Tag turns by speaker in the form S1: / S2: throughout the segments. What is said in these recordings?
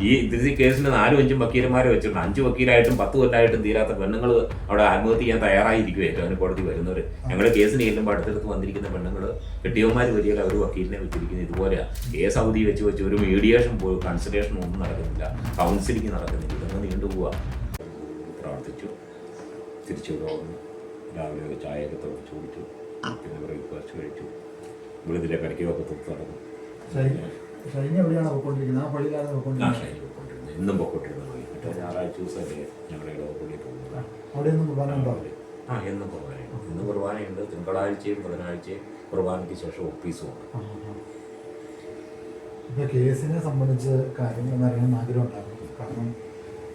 S1: ഈ കേസിന് 4-5 വക്കീലന്മാരെ വെച്ചിട്ടുണ്ട്. 5 വക്കീലായിട്ടും 10 കൊല്ലമായിട്ടും തീരാത്ത പെണ്ണുങ്ങൾ അവിടെ ആത്മഹത്യ ചെയ്യാൻ തയ്യാറായിരിക്കുമല്ലോ അവന് കോടതി വരുന്നവർ. ഞങ്ങൾ കേസിന് ചെല്ലുമ്പോൾ അടുത്തടുത്ത് വന്നിരിക്കുന്ന പെണ്ണുങ്ങൾ കെട്ടിയവന്മാർ വരികയില്ല, അവർ വക്കീലിനെ വെച്ചിരിക്കുന്നത് ഇതുപോലെയാണ്. കേസ് അവധി വെച്ച് ഒരു മീഡിയേഷൻ പോയി കൺസിഡറേഷൻ ഒന്നും നടക്കുന്നില്ല, കൗൺസിലിംഗ് നടക്കുന്നില്ല. ഇതൊന്നും നീണ്ടുപോവുക. പ്രാർത്ഥിച്ചു, തിരിച്ചുവിടെ വന്നു. രാവിലെ ചായയൊക്കെ തുടച്ചു കുടിച്ചു, പിന്നെ ബ്രേക്ക്ഫാസ്റ്റ് കഴിച്ചു. വെളുതിലെ കടയ്ക്കൊക്കെ തൊട്ട് നടന്നു. ഇന്നും പൊക്കോട്ടിരുന്ന പോയി. മറ്റേ ഞായറാഴ്ച ദിവസമല്ലേ ഞങ്ങളുടെ ഇടവപ്പള്ളിയിൽ പോകുന്നത്. എന്നും കുർബാനയുണ്ട്. ഇന്ന് കുർബാനയുണ്ട്. തിങ്കളാഴ്ചയും ബുധനാഴ്ചയും കുർബാനയ്ക്ക് ശേഷം ഓഫീസും ഉണ്ട്.
S2: ഇപ്പോൾ കേസിനെ സംബന്ധിച്ച് കാര്യങ്ങൾ അറിയാൻ ആഗ്രഹം ഉണ്ടായിരുന്നു. കാരണം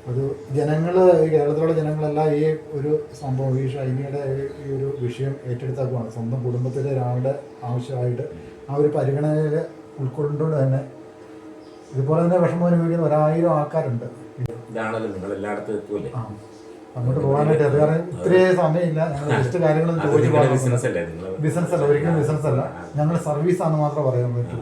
S2: അത് ജനങ്ങൾ, കേരളത്തിലുള്ള ജനങ്ങളെല്ലാം ഈ ഒരു സംഭവം, ഈ ഷൈനിയുടെ ഈ ഒരു വിഷയം ഏറ്റെടുത്താക്കുവാണ്. സ്വന്തം കുടുംബത്തിലെ ഒരാളുടെ ആവശ്യമായിട്ട് ആ ഒരു പരിഗണനയിൽ ഉൾക്കൊണ്ടുകൊണ്ട് തന്നെ ഇതുപോലെ തന്നെ വിഷമം അനുഭവിക്കുന്ന 1000 ആൾക്കാരുണ്ട്.
S1: ഇതാണല്ലോ നിങ്ങൾ എല്ലായിടത്തും എത്തുമല്ലേ.
S2: അങ്ങോട്ട് പോകാനായിട്ട് അത് കാരണം ഇത്രയും സമയമില്ല. ഞങ്ങൾ ജസ്റ്റ് കാര്യങ്ങളൊന്നും ചോദിച്ചു പോകാം. ബിസിനസ് അല്ല, ഒരിക്കലും ബിസിനസ് അല്ല, ഞങ്ങൾ സർവീസ് ആണെന്ന് മാത്രമേ പറയാൻ പറ്റൂ.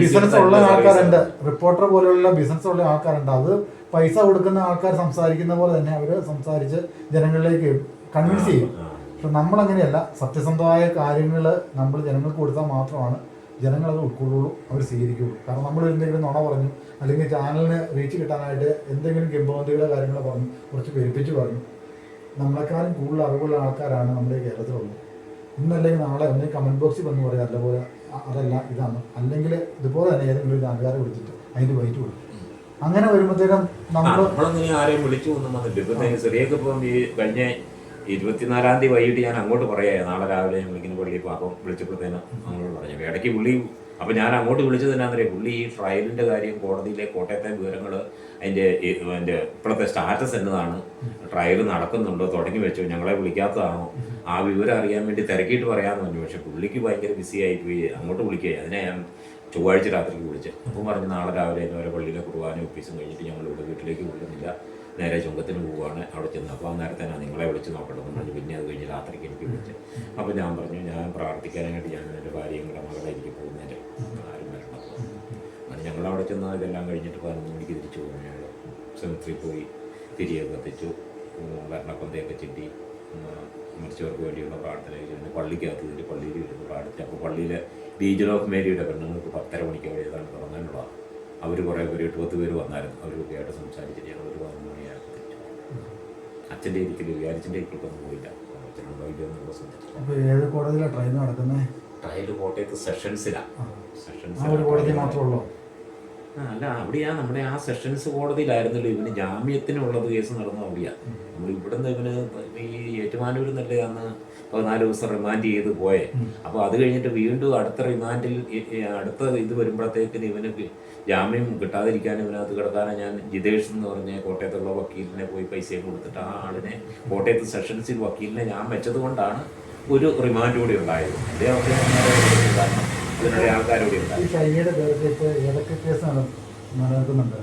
S2: ബിസിനസ് ഉള്ള ആൾക്കാരുണ്ട്, റിപ്പോർട്ടർ പോലെയുള്ള ബിസിനസ് ഉള്ള ആൾക്കാരുണ്ട്. അത് പൈസ കൊടുക്കുന്ന ആൾക്കാർ സംസാരിക്കുന്ന പോലെ തന്നെ അവർ സംസാരിച്ച് ജനങ്ങളിലേക്ക് കൺവിൻസ് ചെയ്യും. പക്ഷെ നമ്മളങ്ങനെയല്ല. സത്യസന്ധമായ കാര്യങ്ങൾ നമ്മൾ ജനങ്ങൾക്ക് കൊടുത്താൽ മാത്രമാണ് ജനങ്ങളത് ഉൾക്കൊള്ളുള്ളൂ, അവർ സ്വീകരിക്കുകയുള്ളൂ. കാരണം നമ്മൾ എന്തെങ്കിലും നുണ പറഞ്ഞു, അല്ലെങ്കിൽ ചാനലിന് റീച്ച് കിട്ടാനായിട്ട് എന്തെങ്കിലും കിംബോന്തിയുടെ കാര്യങ്ങൾ പറഞ്ഞു, കുറച്ച് പെരുപ്പിച്ച് പറഞ്ഞു, നമ്മളെക്കാളും കൂടുതൽ അറിവുള്ള ആൾക്കാരാണ് നമ്മുടെ കേരളത്തിലുള്ളത്. ഇന്നല്ലെങ്കിൽ നാളെ ഒന്നെങ്കിൽ കമൻറ്റ് ബോക്സിൽ വന്ന് പറയാം അതുപോലെ അതല്ല ഇതാണ്, അല്ലെങ്കിൽ ഇതുപോലെ തന്നെ ഏതെങ്കിലും ഒരു ആൾക്കാരെ വിളിച്ചിട്ട് അതിൻ്റെ വൈറ്റ് കൊടുക്കും. അങ്ങനെ വരുമ്പോഴത്തേക്കും
S1: നമ്മളങ്ങനെ ആരെയും വിളിച്ചു ഒന്നും വന്നില്ല. ചെറിയൊക്കെ ഇപ്പം ഈ കഴിഞ്ഞ 24-ാം തീയതി വൈകിട്ട് ഞാൻ അങ്ങോട്ട് പറയാം, നാളെ രാവിലെ ഞാൻ വിളിക്കുന്ന പള്ളിയിൽ. അപ്പം വിളിച്ചപ്പോഴത്തേനും അങ്ങോട്ട് പറഞ്ഞു. ഇടയ്ക്ക് പുള്ളി, അപ്പം ഞാൻ അങ്ങോട്ട് വിളിച്ചത് എന്നാന്നറിയാം, പുള്ളി ഈ ട്രയലിൻ്റെ കാര്യം കോടതിയിലെ കോട്ടയത്തെ വിവരങ്ങൾ അതിൻ്റെ ഇപ്പോഴത്തെ സ്റ്റാറ്റസ് എന്നതാണ്, ട്രയൽ നടക്കുന്നുണ്ടോ, തുടങ്ങി വെച്ചോ, ഞങ്ങളെ വിളിക്കാത്തതാണോ, ആ വിവരം അറിയാൻ വേണ്ടി തിരക്കിയിട്ട് പറയാമെന്ന് പറഞ്ഞു. പക്ഷേ പുള്ളിക്ക് ഭയങ്കര ബിസി ആയിപ്പോയി. അങ്ങോട്ട് വിളിക്കുക. അതിനെ ഞാൻ ചൊവ്വാഴ്ച രാത്രിക്ക് വിളിച്ച്. അപ്പം പറഞ്ഞു നാളെ രാവിലെ അവരെ പള്ളിയിലെ കുർബാന ഓഫീസും കഴിഞ്ഞിട്ട് ഞങ്ങളിവിടെ വീട്ടിലേക്ക് വിടുന്നില്ല, നേരെ ചുങ്കത്തിന് പോവുകയാണ്. അവിടെ ചെന്ന് അപ്പോൾ നേരത്തെ ഞാൻ നിങ്ങളെ വിളിച്ച് നോക്കണമെന്ന് പറഞ്ഞു. പിന്നെ അത് കഴിഞ്ഞ് രാത്രിക്ക് എനിക്ക് വിളിച്ച്. അപ്പോൾ ഞാൻ പറഞ്ഞു ഞാൻ പ്രാർത്ഥിക്കാനായിട്ട് ഞാൻ എൻ്റെ ഭാര്യയും കൂടെ മകളെ എനിക്ക് പോകുന്നതിൻ്റെ ആരും വരണം. അങ്ങനെ ഞങ്ങളവിടെ ചെന്ന് ഇതെല്ലാം കഴിഞ്ഞിട്ട് 11 മണിക്ക് തിരിച്ചു പോകുന്നു. ഞങ്ങൾ സെമിട്രി പോയി തിരിയൊക്കെ കത്തിച്ചു, ഭരണക്കൊന്തയൊക്കെ ചെട്ടി, മരിച്ചവർക്ക് വേണ്ടിയുള്ള പ്രാർത്ഥന കഴിഞ്ഞ് പള്ളിക്കകത്ത് ഇതിൽ പള്ളിയിൽ ഇരുന്ന് പ്രാർത്ഥിച്ചു. അപ്പോൾ പള്ളിയിലെ ലീജൻ ഓഫ് മേരിയുടെ പെണ്ണുങ്ങൾക്ക് 10:30 മണിക്ക് അവിടെ ഏതാണ് തുടങ്ങാനുള്ളതാണ്. അവർ കുറേ പേര് 8-10 പേര് വന്നായിരുന്നു. അവരൊക്കെ ആയിട്ട് സംസാരിച്ചിട്ട് ഞങ്ങൾ ഒരു 11 മണിയായിട്ട് തിരിച്ചു. അച്ഛൻ്റെ ഇരിക്കൽ വിചാരിച്ചിൻ്റെ ഇരിക്കൊന്നും പോയില്ല. അച്ഛനും വൈകിയൊന്നും സംസാരിച്ചു.
S2: അപ്പോൾ ഏത് കോടതിയിലാണ് ട്രയൽ നടക്കുന്നത്?
S1: ട്രയൽ കോട്ടയത്ത് സെഷൻസിലാണ്.
S2: കോടതി മാത്രമേ
S1: അല്ല, അവിടെയാണ് നമ്മുടെ ആ സെഷൻസ് കോടതിയിലായിരുന്നല്ലോ ഇവന് ജാമ്യത്തിനുള്ളത് കേസ് നടന്നത് അവിടെയാണ്. നമ്മൾ ഇവിടുന്ന് ഇവന് ഈ ഏറ്റുമാനൂരിൽ നിന്നല്ലേ അന്ന് 14 ദിവസം റിമാൻഡ് ചെയ്ത് പോയെ. അപ്പോൾ അത് കഴിഞ്ഞിട്ട് വീണ്ടും അടുത്ത റിമാൻഡിൽ അടുത്ത ഇത് വരുമ്പോഴത്തേക്കിന് ഇവന് ജാമ്യം കിട്ടാതിരിക്കാൻ ഇവനകത്ത് കിടക്കാനാണ് ഞാൻ ജിതേഷ് എന്ന് പറഞ്ഞ കോട്ടയത്തുള്ള വക്കീലിനെ പോയി പൈസയും കൊടുത്തിട്ട് ആ ആളിനെ കോട്ടയത്ത് സെഷൻസിൽ വക്കീലിനെ ഞാൻ വെച്ചത് കൊണ്ടാണ് ഒരു റിമാൻഡ് കൂടി ഉണ്ടായത്. കാരണം ഇതിനുള്ള ആൾക്കാരോടെ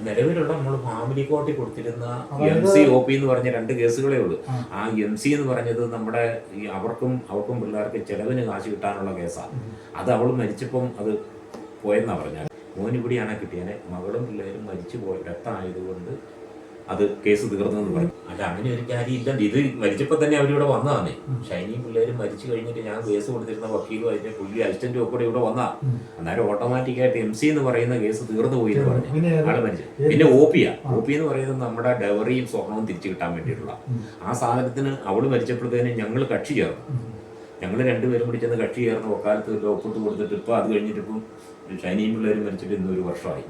S1: നിലവിലുള്ള നമ്മൾ ഫാമിലി കോർട്ടിൽ കൊടുത്തിരുന്ന MC-OP എന്ന് പറഞ്ഞ 2 കേസുകളേ ഉള്ളൂ. ആ MC എന്ന് പറഞ്ഞത് നമ്മുടെ ഈ അവർക്കും പിള്ളേർക്ക് ചെലവിന് കാശ് കിട്ടാനുള്ള കേസാണ്. അത് അവൾ മരിച്ചപ്പം അത് പോയെന്നാണ് പറഞ്ഞാൽ. മോനിവിടെയാണ് കിട്ടിയാനെ, മകളും പിള്ളേരും മരിച്ചു പോയ രക്തമായതുകൊണ്ട് അത് കേസ് തീർന്നെന്ന് പറയും. അല്ല, അങ്ങനെ ഒരു കാര്യം ഇല്ലണ്ട്. ഇത് മരിച്ചപ്പോൾ തന്നെ അവരിവിടെ വന്നതാന്നേ. ഷൈനിയും പിള്ളേരും മരിച്ചു കഴിഞ്ഞിട്ട് ഞാൻ കേസ് കൊടുത്തിരുന്ന വക്കീലും അതിന്റെ പുള്ളി അസിസ്റ്റന്റും ഒക്കെ ഇവിടെ വന്നതാ. അന്നേരം ഓട്ടോമാറ്റിക്കായിട്ട് MC എന്ന് പറയുന്ന കേസ് തീർന്നു പോയി എന്ന് പറഞ്ഞു ആള് മരിച്ചു. പിന്നെ OP എന്ന് പറയുന്നത് നമ്മുടെ ഡെവറിയും സ്വർണവും തിരിച്ചു കിട്ടാൻ വേണ്ടിയിട്ടുള്ള ആ സാധനത്തിന് അവള് മരിച്ചപ്പോഴത്തേനും ഞങ്ങൾ കക്ഷി ചേർന്നു. ഞങ്ങൾ 2 പേരും കൂടി ചെന്ന് കക്ഷി ചേർന്ന് ഒക്കാലത്ത് ഒപ്പിട്ട് കൊടുത്തിട്ട് ഇപ്പം അത് കഴിഞ്ഞിട്ട് ഇപ്പം ഷൈനിയും പിള്ളേരും മരിച്ചിട്ട് ഇന്ന് 1 വർഷമായി.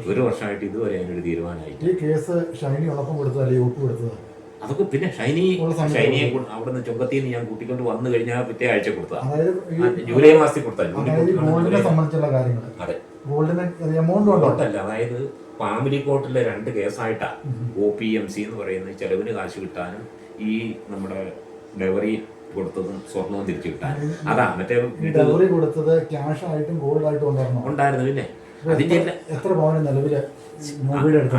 S1: 1 വർഷമായിട്ട് ഇതുവരെ അതിനൊരു തീരുമാനമായിട്ട്.
S2: ഈ കേസ് ഷൈനി ഉളപ്പം കൊടുത്തതല്ലേ ഒപ്പ് കൊടുത്തത്?
S1: അതൊക്കെ പിന്നെ ഷൈനിയെ അവിടെ നിന്ന് ചുങ്കത്തിൽ നിന്ന് ഞാൻ കൂട്ടിക്കൊണ്ട് വന്നു കഴിഞ്ഞാൽ പിറ്റേ ആഴ്ച കൊടുത്താ, ജൂലൈ മാസത്തിൽ കൊടുത്താൽ. അതെ, ഗോൾഡല്ല. അതായത് ഫാമിലി കോർട്ടിലെ 2 കേസായിട്ടാ. OPMC എന്ന് പറയുന്നത് ചെലവിന് കാശ് കിട്ടാനും ഈ നമ്മുടെ ഡെവറി കൊടുത്തതും സ്വർണവും തിരിച്ചു കിട്ടാൻ. അതാ മറ്റേ
S2: കൊടുത്തത് ക്യാഷ് ആയിട്ടും ഗോൾഡ് ആയിട്ടും
S1: ഉണ്ടായിരുന്നു. പിന്നെ അതിന്റെ
S2: എത്ര പവന് നിലവില്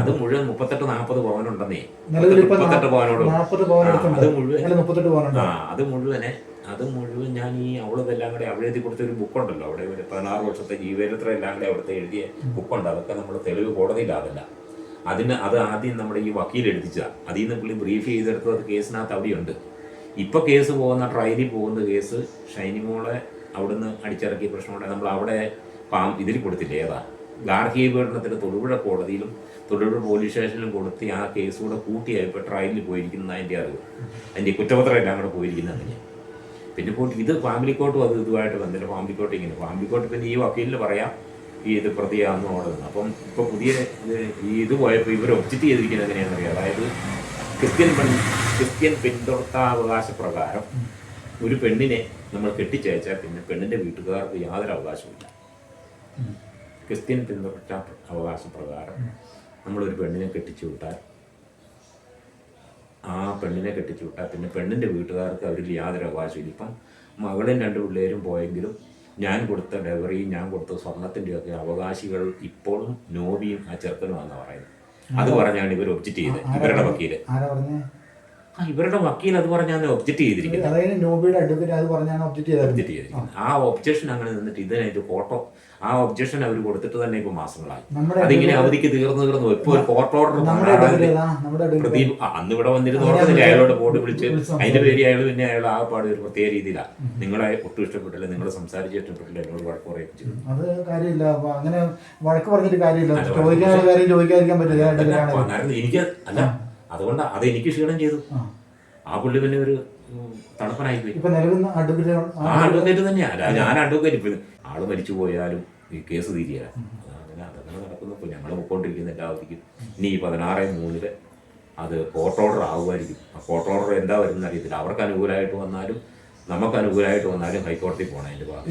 S1: അത് മുഴുവൻ 38-40 പവനുണ്ടെന്നേ.
S2: 38 പവനോട്
S1: അത് മുഴുവനെ അത് മുഴുവൻ ഞാൻ ഈ അവളിതെല്ലാം കൂടെ അവിടെ എഴുതി കൊടുത്ത ഒരു ബുക്കുണ്ടല്ലോ, അവിടെ ഒരു 16 വർഷത്തെ ജീവചരിത്ര എല്ലാം കൂടെ അവിടുത്തെ എഴുതിയ ബുക്കുണ്ട്. അതൊക്കെ നമ്മൾ തെളിവ് കോടതിയിലാവില്ല. അത് ആദ്യം നമ്മുടെ ഈ വക്കീൽ എഴുതിച്ചതാണ്. അതിൽ നിന്ന് പുള്ളി ബ്രീഫ് ചെയ്തെടുത്തത് അത് കേസിനകത്ത് അവിടെയുണ്ട്. ഇപ്പോൾ കേസ് പോകുന്ന ട്രയലിൽ പോകുന്ന കേസ് ഷൈനിമോളെ അവിടുന്ന് അടിച്ചിറക്കിയ പ്രശ്നമുണ്ട്. നമ്മൾ അവിടെ ഇതിൽ കൊടുത്തില്ലേ, ഏതാ ഗാർഹിക പീഡനത്തിന് തൊടുപുഴ കോടതിയിലും തൊടുപുഴ പോലീസ് സ്റ്റേഷനിലും കൊടുത്ത് ആ കേസ് കൂടെ കൂട്ടിയായപ്പോൾ ട്രയലിൽ പോയിരിക്കുന്ന അതിൻ്റെ അറിവ്, അതിൻ്റെ കുറ്റപത്രം എല്ലാം കൂടെ പോയിരിക്കുന്നത് അങ്ങനെയാണ്. പിന്നെ പോയിട്ട് ഇത് ഫാമിലി കോർട്ടും അത് ഇതുമായിട്ട് ബന്ധമില്ല. ഫാമിലി കോർട്ട് ഇങ്ങനെ, ഫാമിലി കോർട്ട് പിന്നെ ഈ വക്കീലിന് പറയാം ഈ ഇത് പ്രതിയാണെന്ന് ഓടുന്നത്. അപ്പം ഇപ്പോൾ പുതിയ ഇത് പോയപ്പോൾ ഇവർ ഒബ്ജക്റ്റ് ചെയ്തിരിക്കുന്നത് എങ്ങനെയാണെന്ന് അറിയാം. അതായത് ക്രിസ്ത്യൻ പിന്തുടർത്താവകാശ പ്രകാരം ഒരു പെണ്ണിനെ നമ്മൾ കെട്ടിച്ചയച്ചാൽ പിന്നെ പെണ്ണിൻ്റെ വീട്ടുകാർക്ക് യാതൊരു അവകാശമില്ല. ക്രിസ്ത്യൻ പിന്തുടർച്ച അവകാശ പ്രകാരം നമ്മളൊരു പെണ്ണിനെ കെട്ടിച്ചു വിട്ടാൽ പിന്നെ പെണ്ണിൻ്റെ വീട്ടുകാർക്ക് അവരിൽ യാതൊരു അവകാശമില്ല. ഇപ്പം മകളും 2 പിള്ളേരും പോയെങ്കിലും ഞാൻ കൊടുത്ത ഡെവറിയും ഞാൻ കൊടുത്ത സ്വർണത്തിൻ്റെയൊക്കെ അവകാശികൾ ഇപ്പോഴും നോബിയും ആ ചെറുക്കനുമാണെന്നാണ് പറയുന്നത്. അത് പറഞ്ഞാണ് ഇവർ ഒബ്ജക്റ്റ് ചെയ്തത്, ഇവരുടെ വക്കീല്. ഇവരുടെ വക്കീൽ അത് പറഞ്ഞാണ് ഒബ്ജക്റ്റ് ചെയ്തിരിക്കുന്നത്. ആ ഒബ്ജക്ഷൻ അങ്ങനെ നിന്നിട്ട് ഇതിനായിട്ട് ഫോട്ടോ ആ ഒബ്ജക്ഷൻ അവർ കൊടുത്തിട്ട് തന്നെ ഇപ്പൊ മാസങ്ങളായി. അതിങ്ങനെ അവധിക്ക് തീർന്നു ഇപ്പൊ ഒരു കോർട്ട് ഓർഡർ പ്രദീപ് അന്ന് ഇവിടെ വന്നിരുന്നു ഓർക്കുന്നില്ല, അയാളോട് ബോർഡ് വിളിച്ച് അതിന്റെ പേര് അയാൾ പിന്നെ അയാൾ ആ പാട് ഒരു പ്രത്യേക രീതിയിലാണ് നിങ്ങളെ ഒട്ടും ഇഷ്ടപ്പെട്ടില്ല, നിങ്ങൾ സംസാരിച്ച് ഇഷ്ടപ്പെട്ടില്ല, എന്നോട് വഴക്ക് പറയുകയും ചെയ്തു.
S2: അത് കാര്യമില്ല, അങ്ങനെ വഴക്ക് പറഞ്ഞിട്ട് കാര്യമില്ല, ചോദിക്കാതിരിക്കാൻ പറ്റില്ല.
S1: എനിക്ക് അല്ല, അതുകൊണ്ട് അതെനിക്ക് ക്ഷീണം ചെയ്തു. ആ പുള്ളി പിന്നെ ഒരു തണുപ്പനായി പോയി. ആ അഡ്വക്കേറ്റ് തന്നെയാണ്, ഞാൻ അഡ്വക്കേറ്റ്. ഇപ്പൊ ആള് മരിച്ചു പോയാലും ഈ കേസ് തീരുക അതങ്ങനെ നടക്കുന്നു. ഇപ്പൊ ഞങ്ങൾ പൊക്കോണ്ടിരിക്കുന്ന എല്ലാവർക്കും ഇനി ഈ 16/3 അത് കോർട്ട് ഓർഡർ ആകുമായിരിക്കും. ആ കോർട്ട് ഓർഡർ എന്താ വരുന്ന അറിയത്തില്ല. അവർക്ക് അനുകൂലമായിട്ട് വന്നാലും നമുക്ക് അനുകൂലമായിട്ട് വന്നാലും ഹൈക്കോടതി പോകണം. അതിന്റെ ഭാഗം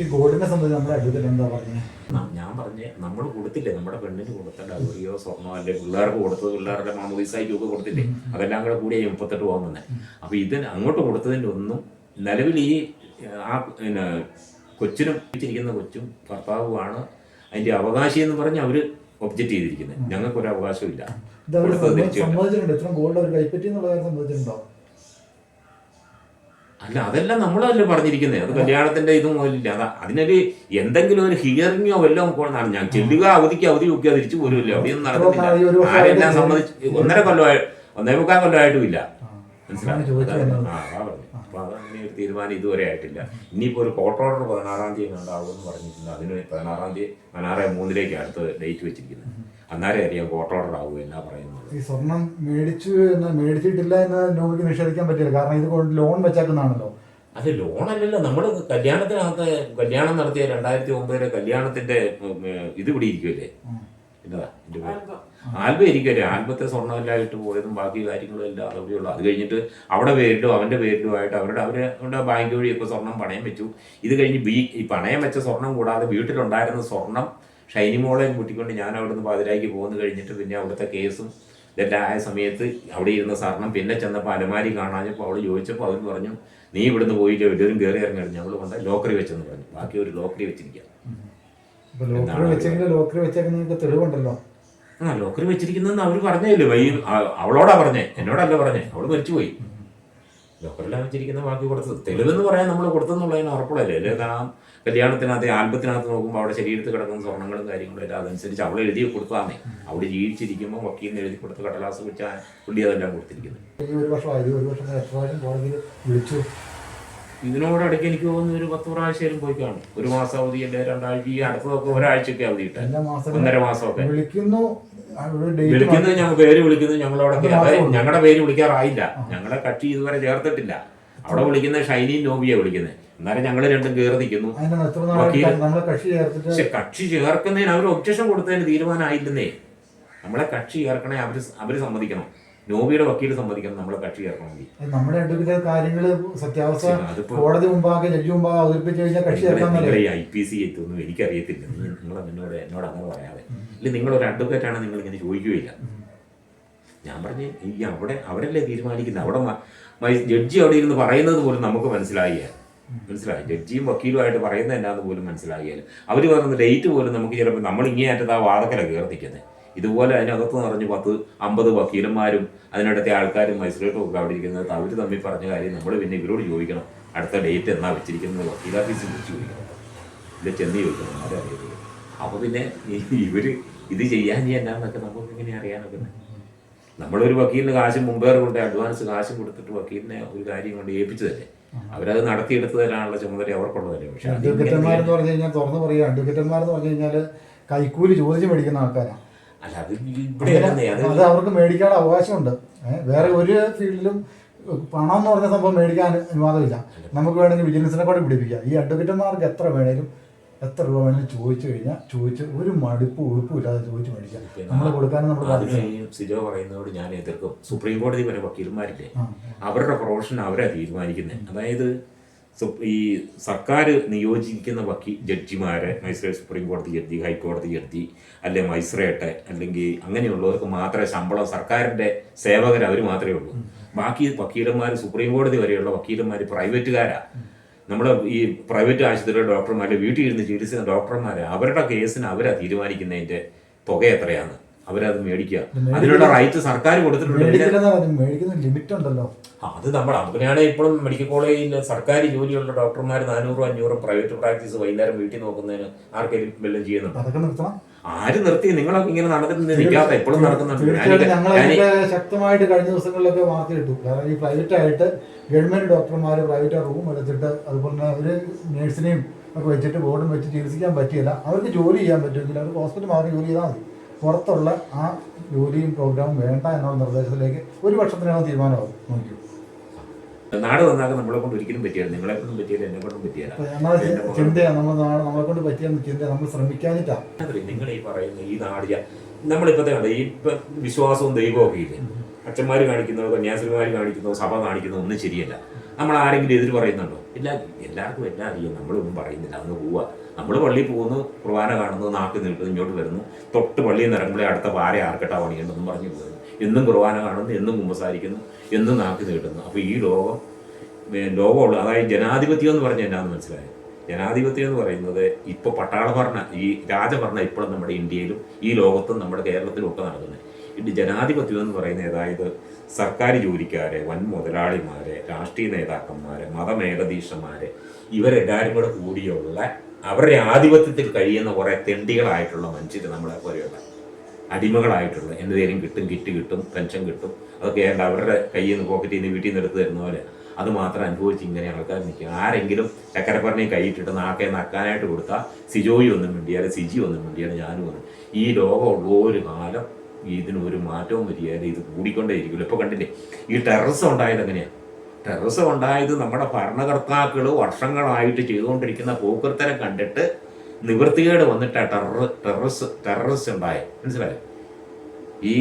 S1: ഞാൻ പറഞ്ഞേ, നമ്മൾ കൊടുത്തില്ലേ, നമ്മുടെ പെണ്ണിന് കൊടുത്ത ഡൗറിയോ സ്വർണ്ണോ അല്ലെ പിള്ളേർക്ക് കൊടുത്തത്, പിള്ളേരുടെ മാമോദിസായിക്കും ഒക്കെ കൊടുത്തില്ലേ, അതെല്ലാം കൂടെ കൂടി 38 പോകാൻ തന്നെ. അപ്പൊ ഇതിന് അങ്ങോട്ട് കൊടുത്തതിൻ്റെ ഒന്നും നിലവിൽ ഈ ആ പിന്നെ കൊച്ചിനും ഇരിക്കുന്ന കൊച്ചും ഭർത്താവുമാണ് അതിന്റെ അവകാശി എന്ന് പറഞ്ഞ് അവര് ഒബ്ജക്റ്റ് ചെയ്തിരിക്കുന്നത്. ഞങ്ങൾക്ക് ഒരു അവകാശവും ഇല്ല. അല്ല, അതെല്ലാം നമ്മളല്ലേ പറഞ്ഞിരിക്കുന്നത്. അത് കല്യാണത്തിന്റെ ഇതും പോലില്ല. അതിനൊരു എന്തെങ്കിലും ഒരു ഹിയറിങ്ങോ വല്ലതും പോകണം. ഞാൻ ചെല്ലുക, അവധിക്ക് അവധി വെക്കുക, തിരിച്ചു പോലുമില്ല. അവിടെയൊന്നും നടക്കുന്നില്ല. ആരെല്ലാം സംബന്ധിച്ച് 1.5 കൊല്ലമായി 1.25 കൊല്ലമായിട്ടും ഇല്ല. മനസ്സിലായി? അപ്പൊ അതങ്ങനെ ഒരു തീരുമാനം ഇതുവരെ ആയിട്ടില്ല. ഇനിയിപ്പോ ഒരു കോർട്ട് ഓർഡർ 16-ാം തീയതി ഉണ്ടാവുമെന്ന് പറഞ്ഞിട്ടുണ്ട്. അതിന് 16-ാം തീയതി 16/3 അടുത്ത ഡേറ്റ് വെച്ചിരിക്കുന്നത്. അന്നേരം അറിയാം കോർട്ട് ഓർഡർ ആവുക എന്നാ പറയുന്നത്.
S2: ഈ സ്വർണം മേടിച്ചിട്ടില്ല എന്ന് നോബിക്ക് നിഷേധിക്കാൻ പറ്റില്ല, കാരണം ഇത് ലോൺ വെച്ചേക്കുന്നതാണല്ലോ.
S1: അത് ലോണല്ലല്ലോ, നമ്മൾ കല്യാണം നടത്തിയ 2009 കല്യാണത്തിന്റെ ഇത് ഇവിടെ ഇരിക്കുമല്ലേ, എന്നതാ എന്റെ ആൽബം ഇരിക്കുമല്ലേ. ആൽബത്തെ സ്വർണ്ണമെല്ലാം ഇട്ട് പോയതും ബാക്കി കാര്യങ്ങളും എല്ലാം അവിടെയുള്ളൂ. അത് കഴിഞ്ഞിട്ട് അവിടെ പേരിലും അവന്റെ പേരിലും ആയിട്ട് അവരുടെ ബാങ്ക് വഴിയൊക്കെ സ്വർണം പണയം വെച്ചു. ഇത് കഴിഞ്ഞ് ഈ പണയം വെച്ച സ്വർണം കൂടാതെ വീട്ടിലുണ്ടായിരുന്ന സ്വർണം ഷൈനിമോളെയും കൂട്ടിക്കൊണ്ട് ഞാൻ അവിടുന്ന് പാതിരായ്ക്ക് പോകുന്നു. കഴിഞ്ഞിട്ട് പിന്നെ അവിടുത്തെ കേസും ഇതെല്ലാം ആയ സമയത്ത് അവിടെ ഇരുന്ന സ്വർണം പിന്നെ ചെന്നപ്പോൾ അലമാരി കാണാഞ്ഞപ്പോൾ അവൾ ചോദിച്ചപ്പോൾ അവർ പറഞ്ഞു, നീ ഇവിടുന്ന് പോയില്ല, എല്ലാവരും കയറി ഇറങ്ങി. ഞങ്ങൾ കൊണ്ട് ലോക്കറി വെച്ചെന്ന് പറഞ്ഞു. ബാക്കി ഒരു ലോക്കറി വെച്ചിരിക്കുക.
S2: തെളിവുണ്ടല്ലോ.
S1: ലോക്കറി വെച്ചിരിക്കുന്നെന്ന് അവർ പറഞ്ഞല്ലോ. അവളോടാ പറഞ്ഞേ, എന്നോടല്ല പറഞ്ഞേ. അവള് മരിച്ചുപോയി. ലോക്കറിലാണ് വെച്ചിരിക്കുന്ന ബാക്കി കൊടുത്തത്. തെളിവെന്ന് പറയാൻ നമ്മൾ കൊടുത്തെന്നുള്ളതിന് ഉറപ്പുള്ളല്ലേ. അല്ലെങ്കിൽ ആ കല്യാണത്തിനകത്ത് ആൽബത്തിനകത്ത് നോക്കുമ്പോൾ അവിടെ ശരീരത്തിൽ കിടക്കുന്ന സ്വർണ്ണങ്ങളും കാര്യങ്ങളും എല്ലാം അതനുസരിച്ച് അവളെ എഴുതി കൊടുത്താന്നേ. അവിടെ ജീവിച്ചിരിക്കുമ്പോൾ വക്കീലിന് എഴുതി കൊടുത്ത് കടലാസ് വെച്ച് പുള്ളി അതെല്ലാം കൊടുത്തിരിക്കുന്നത്. ഇതിനോടടുക്ക് എനിക്ക് തോന്നുന്നു ഒരു 10 പ്രാവശ്യം പോയി കാണും. ഒരു മാസം അവധി അല്ലേ, 2 ആഴ്ച, ഈ അടുത്തതൊക്കെ ഒരാഴ്ചയൊക്കെ അവധി ഇട്ടേ, 1.5 മാസമൊക്കെ വിളിക്കുന്നത്. ഞങ്ങൾ പേര് വിളിക്കുന്നത് ഞങ്ങളവിടെ ഞങ്ങളുടെ പേര് വിളിക്കാറായില്ല. ഞങ്ങളെ കക്ഷി ഇതുവരെ ചേർത്തിട്ടില്ല. അവിടെ വിളിക്കുന്നത് ഷൈനിയും നോബിയെ വിളിക്കുന്നത്. എന്നാലും ഞങ്ങൾ രണ്ടും കയറി നിൽക്കുന്നു. പക്ഷെ കക്ഷി ചേർക്കുന്നതിന് അവർ ഒബ്ജക്ഷൻ കൊടുത്തതിന് തീരുമാനമായില്ലെന്നേ. നമ്മളെ കക്ഷി ചേർക്കണേ അവര് സമ്മതിക്കണം. നോബിയുടെ വക്കീൽ സമ്മതിക്കണം നമ്മളെ കക്ഷി ചേർക്കണമെങ്കിൽ.
S2: നമ്മുടെ കാര്യങ്ങൾ സത്യാവസ്ഥ കോടതി മുമ്പാകെ ജഡ്ജി മുമ്പാകെ അവതരിപ്പിച്ചു കഴിഞ്ഞാൽ കക്ഷി ചേർക്കാൻ
S1: ഈ IPC എത്തുന്നു എനിക്കറിയത്തില്ല. നിങ്ങൾ എന്നോട് അങ്ങനെ പറയാതെ. ഇല്ല, നിങ്ങളൊരു അഡ്വക്കേറ്റാണ്, നിങ്ങൾ ഇങ്ങനെ ചോദിക്കുകയില്ല. ഞാൻ പറഞ്ഞ് ഈ അവരല്ലേ തീരുമാനിക്കുന്നത്. അവിടെ ജഡ്ജി അവിടെ ഇരുന്ന് പറയുന്നത് പോലും നമുക്ക് മനസ്സിലായി. ജഡ്ജിയും വക്കീലുമായിട്ട് പറയുന്നത് എന്നാന്ന് പോലും മനസ്സിലാകിയാൽ അവർ പറയുന്ന ഡേറ്റ് പോലും നമുക്ക് ചിലപ്പോൾ നമ്മൾ ഇങ്ങേയറ്റത്ത് ആ വാദക്കല കയറി നിൽക്കുന്നത്. ഇതുപോലെ അതിനകത്ത് നിറഞ്ഞ് 10-50 വക്കീലന്മാരും അതിനടുത്തെ ആൾക്കാരും മജിസ്ട്രേറ്റും ഒക്കെ അവിടെ ഇരിക്കുന്നത്. അവർ തമ്മിൽ പറഞ്ഞ കാര്യം നമ്മൾ പിന്നെ ഇവരോട് ചോദിക്കണം. അടുത്ത ഡേറ്റ് എന്നാ വെച്ചിരിക്കുന്നത് വക്കീലാഫീസിൽ വിളിച്ചു ചോദിക്കണം, ഇല്ല ചെന്ന് ചോദിക്കണം, ആരും അറിയത്തില്ല. അപ്പോൾ പിന്നെ ഇവർ ഇത് ചെയ്യാൻ എന്നാന്നൊക്കെ നമുക്ക് ഇങ്ങനെ അറിയാനൊക്കെ. നമ്മളൊരു വക്കീലിന് കാശ് മുമ്പേ കൊണ്ട് അഡ്വാൻസ് കാശും കൊടുത്തിട്ട് വക്കീലിനെ ഒരു കാര്യം കൊണ്ട് ഏൽപ്പിച്ചതല്ലേ, അവരത് നടത്തിയെടുത്തു തരാനുള്ള ചുമതല അവർക്കുള്ളതല്ലേ. പക്ഷേ
S2: അഡ്വക്കേറ്റന്മാരെന്ന് പറഞ്ഞു കഴിഞ്ഞാൽ തുറന്നു പറയുക, അഡ്വക്കേറ്റന്മാരെന്ന് പറഞ്ഞു കഴിഞ്ഞാൽ കൈക്കൂലി ചോദിച്ച് മേടിക്കുന്ന ആൾക്കാരാണ്.
S1: അല്ല അത് ഇവിടെ
S2: അത് അവർക്ക് മേടിക്കാനുള്ള അവകാശമുണ്ട്. വേറെ ഒരു ഫീൽഡിലും പണം എന്ന് പറഞ്ഞ സംഭവം മേടിക്കാൻ അനുവാദമില്ല. നമുക്ക് വേണമെങ്കിൽ വിജിലൻസിനെ കൂടെ പിടിപ്പിക്കാം. ഈ അഡ്വക്കേറ്റന്മാർക്ക് എത്ര വേണേലും എത്ര രൂപ വേണമെങ്കിലും ചോദിച്ചു കഴിഞ്ഞാൽ ചോദിച്ച് ഒരു മടുപ്പ് ഉഴുപ്പും ഇല്ലാതെ ചോദിച്ചു മേടിക്കാം. നമ്മൾ കൊടുക്കാനും നമ്മൾ
S1: സിജോ പറയുന്നതോട് ഞാൻ എതിർക്കും. സുപ്രീം കോടതി വരെ വക്കീലന്മാരില്ലേ, അവരുടെ പ്രൊഫഷൻ അവരാ തീരുമാനിക്കുന്നത്. അതായത് ഈ സർക്കാർ നിയോജിക്കുന്ന ജഡ്ജിമാരെ, മജിസ്ട്രേറ്റ്, സുപ്രീം കോടതി ജഡ്ജി, ഹൈക്കോടതി ജഡ്ജി, അല്ലെ മജിസ്ട്രേറ്റ്, അല്ലെങ്കിൽ അങ്ങനെയുള്ളവർക്ക് മാത്രമേ ശമ്പളം, സർക്കാരിൻ്റെ സേവകർ അവർ മാത്രമേ ഉള്ളൂ. ബാക്കി വക്കീലന്മാർ, സുപ്രീം കോടതി വരെയുള്ള വക്കീലന്മാർ പ്രൈവറ്റുകാരാ. നമ്മുടെ ഈ പ്രൈവറ്റ് ആശുപത്രിയിലെ ഡോക്ടർമാർ, വീട്ടിൽ ഇരുന്ന് ചികിത്സിക്കുന്ന ഡോക്ടർമാരെ, അവരുടെ കേസിന് അവരാ തീരുമാനിക്കുന്നതിൻ്റെ തുക എത്രയാണ്, അവരത് മേടിക്കുക. അതിനുള്ള റൈറ്റ് സർക്കാർ കൊടുത്തിട്ടുണ്ട്.
S2: മേടിക്കുന്ന ലിമിറ്റ് ഉണ്ടല്ലോ.
S1: അത് അങ്ങനെയാണ് ഇപ്പോഴും മെഡിക്കൽ കോളേജിൽ സർക്കാർ ജോലിയുള്ള ഡോക്ടർമാർ 400-500 പ്രൈവറ്റ് പ്രാക്ടീസ് വൈകുന്നേരം വീട്ടിൽ നോക്കുന്നതിന് ആർക്കെങ്കിലും വല്ലതും ചെയ്യുന്നുണ്ട്.
S2: അതൊക്കെ നിർത്തണം.
S1: ആര് നിർത്തി? നിങ്ങളൊക്കെ ഇങ്ങനെ നടന്നിട്ട് നിൽക്കാത്ത ഇപ്പോഴും നടക്കുന്നുണ്ട്.
S2: ഞങ്ങളൊക്കെ ശക്തമായിട്ട് കഴിഞ്ഞ ദിവസങ്ങളിലൊക്കെ വാർത്ത കിട്ടും. കാരണം ഈ പ്രൈവറ്റ് ആയിട്ട് ഗവൺമെന്റ് ഡോക്ടർമാർ പ്രൈവറ്റ് റൂം എടുത്തിട്ട് അതുപോലെ തന്നെ ഒരു നേഴ്സിനെയും ഒക്കെ വെച്ചിട്ട് ബോർഡും വെച്ച് ചികിത്സിക്കാൻ പറ്റിയില്ല. അവർക്ക് ജോലി ചെയ്യാൻ പറ്റുമെങ്കിൽ അവർക്ക് ഹോസ്പിറ്റൽ മാറി ജോലി ചെയ്താൽ മതി. പുറത്തുള്ള ആ ജോലിയും പ്രോഗ്രാമും വേണ്ട എന്നുള്ള നിർദ്ദേശത്തിലേക്ക് ഒരു വർഷത്തിനകം തീരുമാനമാകും. നോക്കൂ,
S1: നാട് നന്നാക്കാൻ നമ്മളെ കൊണ്ട് ഒരിക്കലും പറ്റിയാലും, നിങ്ങളെ കൊണ്ടും പറ്റിയാലും, എന്നെ കൊണ്ടും പറ്റിയാലും
S2: ചിന്തയാണ് നമ്മളെ കൊണ്ട് പറ്റിയെന്ന് ചിന്ത നമ്മൾ ശ്രമിക്കാനിട്ടാണ്.
S1: നിങ്ങൾ ഈ പറയുന്ന ഈ നാടിയ നമ്മളിപ്പോഴത്തെ കണ്ട ഈ വിശ്വാസവും ദൈവവും ഒക്കെ ഇല്ലേ, അച്ഛന്മാർ കാണിക്കുന്നതോ കന്യാസ്ത്രീമാർ കാണിക്കുന്നതോ സഭ കാണിക്കുന്നതോ ഒന്നും ശരിയല്ല. നമ്മൾ ആരെങ്കിലും എതിര് പറയുന്നുണ്ടോ? എല്ലാവർക്കും എല്ലാം അറിയാം. നമ്മളൊന്നും പറയുന്നില്ല, അന്ന് പോവുക. നമ്മൾ പള്ളിയിൽ പോകുന്നു, കുർബാന കാണുന്നു, നാക്ക് നീട്ടുന്നു, ഇങ്ങോട്ട് വരുന്നു, തൊട്ട് പള്ളിയിൽ നിന്ന് ഇറങ്ങുമ്പോഴേ അടുത്ത പാര ആർക്കട്ടാ പണിയുണ്ടെന്നും പറഞ്ഞു പോകുന്നു. എന്നും കുർബാന കാണുന്നു, എന്നും കുമ്പസാരിക്കുന്നു, എന്നും നാക്ക് നീട്ടുന്നു. അപ്പോൾ ഈ ലോകമുള്ള, അതായത് ജനാധിപത്യം എന്ന് പറഞ്ഞാൽ എന്നാന്ന് മനസ്സിലായത്? ജനാധിപത്യം എന്ന് പറയുന്നത് ഇപ്പോൾ പട്ടാളഭരണ, ഈ രാജഭരണം ഇപ്പോഴും നമ്മുടെ ഇന്ത്യയിലും ഈ ലോകത്തും നമ്മുടെ കേരളത്തിലും ഒക്കെ നടക്കുന്നത്. ഇത് ജനാധിപത്യം എന്ന് പറയുന്നത് അതായത് സർക്കാർ ജോലിക്കാരെ, വൻ മുതലാളിമാരെ, രാഷ്ട്രീയ നേതാക്കന്മാരെ, മതമേലധീശന്മാരെ, ഇവരെല്ലാവരും കൂടെ കൂടിയുള്ള അവരുടെ ആധിപത്യത്തിൽ കഴിയുന്ന കുറേ തെണ്ടികളായിട്ടുള്ള മനുഷ്യർ, നമ്മളെ പോലെയുള്ള അടിമകളായിട്ടുള്ള എന്തെങ്കിലും കിട്ടും, കിറ്റ് കിട്ടും, പെൻഷൻ കിട്ടും, അതൊക്കെ അവരുടെ കയ്യിൽ നിന്ന് പോക്കറ്റിൽ നിന്ന് വീട്ടിൽ നിന്ന് എടുത്ത് തരുന്ന പോലെ അത് മാത്രം അനുഭവിച്ച് ഇങ്ങനെ ആൾക്കാർ നിൽക്കുക. ആരെങ്കിലും ചക്കരപ്പറഞ്ഞ് കൈയിട്ടിട്ട് നാക്കെ നക്കാനായിട്ട് കൊടുത്താൽ സിജോയി ഒന്നും വേണ്ടിയാലും സിജി ഒന്നും വേണ്ടിയാലും ഞാനും ഒന്നും. ഈ ലോകമുള്ള ഒരു കാലം ഇതിനൊരു മാറ്റവും വരികയാലും ഇത് കൂടിക്കൊണ്ടേയിരിക്കുമല്ലോ. ഇപ്പോൾ കണ്ടില്ലേ ഈ ടെററിസം ഉണ്ടായത് എങ്ങനെയാണ്? ടെററിസം ഉണ്ടായത് നമ്മുടെ ഭരണകർത്താക്കൾ വർഷങ്ങളായിട്ട് ചെയ്തുകൊണ്ടിരിക്കുന്ന പോക്കൃത്തരം കണ്ടിട്ട് നിവൃത്തികേട് വന്നിട്ട് ടെററിസ്റ്റ് ഉണ്ടായത്. മനസ്സിലായോ? ഈ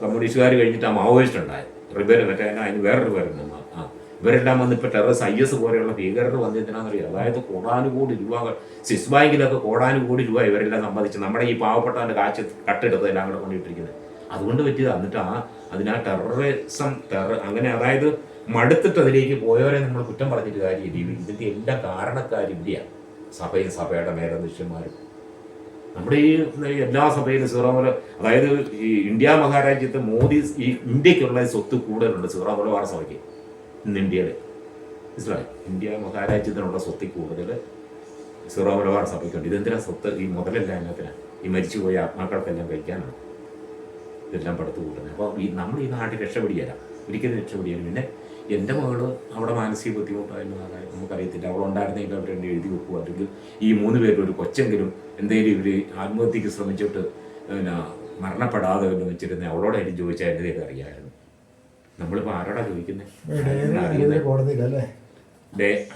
S1: കമ്മ്യൂണിസ്റ്റുകാർ കഴിഞ്ഞിട്ട് ആ മാവോയിസ്റ്റ് ഉണ്ടായത്, റിബേൽ മറ്റേ അതിന് വേറൊരു പേരുണ്ട്. ഇവരെല്ലാം വന്നിപ്പോൾ ടെററിസ്റ്റ് IS പോലെയുള്ള ഭീകരർ വന്നിട്ടാണെന്നറിയാം. അതായത് കോടാനുകോടി രൂപ, സ്വിസ് ബാങ്കിലൊക്കെ കോടാനുകോടി രൂപ ഇവരെല്ലാം സമ്പാദിച്ച് നമ്മുടെ ഈ പാവപ്പെട്ടവൻ്റെ കാശ് കട്ടെടുത്ത് എല്ലാം കൂടെ കൊണ്ടിട്ടിരിക്കുന്നത്. അതുകൊണ്ട് പറ്റിയത്. എന്നിട്ട് അതിനാ ടെററിസം അങ്ങനെ അതായത് മടുത്തിട്ട് അതിലേക്ക് പോയവരെ നമ്മൾ കുറ്റം പറഞ്ഞിട്ട് കാര്യമില്ല. ഇതിൻ്റെ എല്ലാ കാരണക്കാരും ഇവിടെയാണ്. സഭയും സഭയുടെ മേലധ്യക്ഷന്മാരും നമ്മുടെ ഈ എല്ലാ സഭയിലും സീറോമല, അതായത് ഈ ഇന്ത്യ മഹാരാജ്യത്ത് മോദി ഈ ഇന്ത്യക്കുള്ള സ്വത്ത് കൂടുതലുണ്ട് സീറോമലബാർ സഭയ്ക്ക്. ഇന്ന് ഇന്ത്യയിൽ മനസ്സിലായി, ഇന്ത്യ മഹാരാജ്യത്തിനുള്ള സ്വത്തിൽ കൂടുതൽ സീറോമലബാർ സഭയ്ക്കുണ്ട്. ഇതെന്തിനാ സ്വത്ത്? ഈ മുതലല്ല എന്നതിനാണ്, ഈ മരിച്ചുപോയ ആത്മാക്കൾക്കെല്ലാം കഴിക്കാനാണ് ഇതെല്ലാം പടുത്തു കൂട്ടുന്നത്. അപ്പോൾ നമ്മൾ ഈ നാട്ടിൽ രക്ഷപ്പെടിയല്ല, ഒരിക്കലും രക്ഷപ്പെടിയല്ല. പിന്നെ എൻ്റെ മകള് അവിടെ മാനസിക ബുദ്ധിമുട്ടായിരുന്നു, അതായത് നമുക്കറിയത്തില്ല. അവിടെ ഉണ്ടായിരുന്നെങ്കിൽ അവരെന്നെ എഴുതി വെക്കുക, അല്ലെങ്കിൽ ഈ 3 പേരിൽ ഒരു കൊച്ചെങ്കിലും എന്തെങ്കിലും ഇവർ ആത്മഹത്യക്ക് ശ്രമിച്ചിട്ട് മരണപ്പെടാതെ എന്ന് വെച്ചിരുന്നത് അവളോടായിട്ട് ചോദിച്ചാൽ എൻ്റെ ഇത് അറിയാമായിരുന്നു. നമ്മളിപ്പോൾ ആരോടാ ചോദിക്കുന്നത്?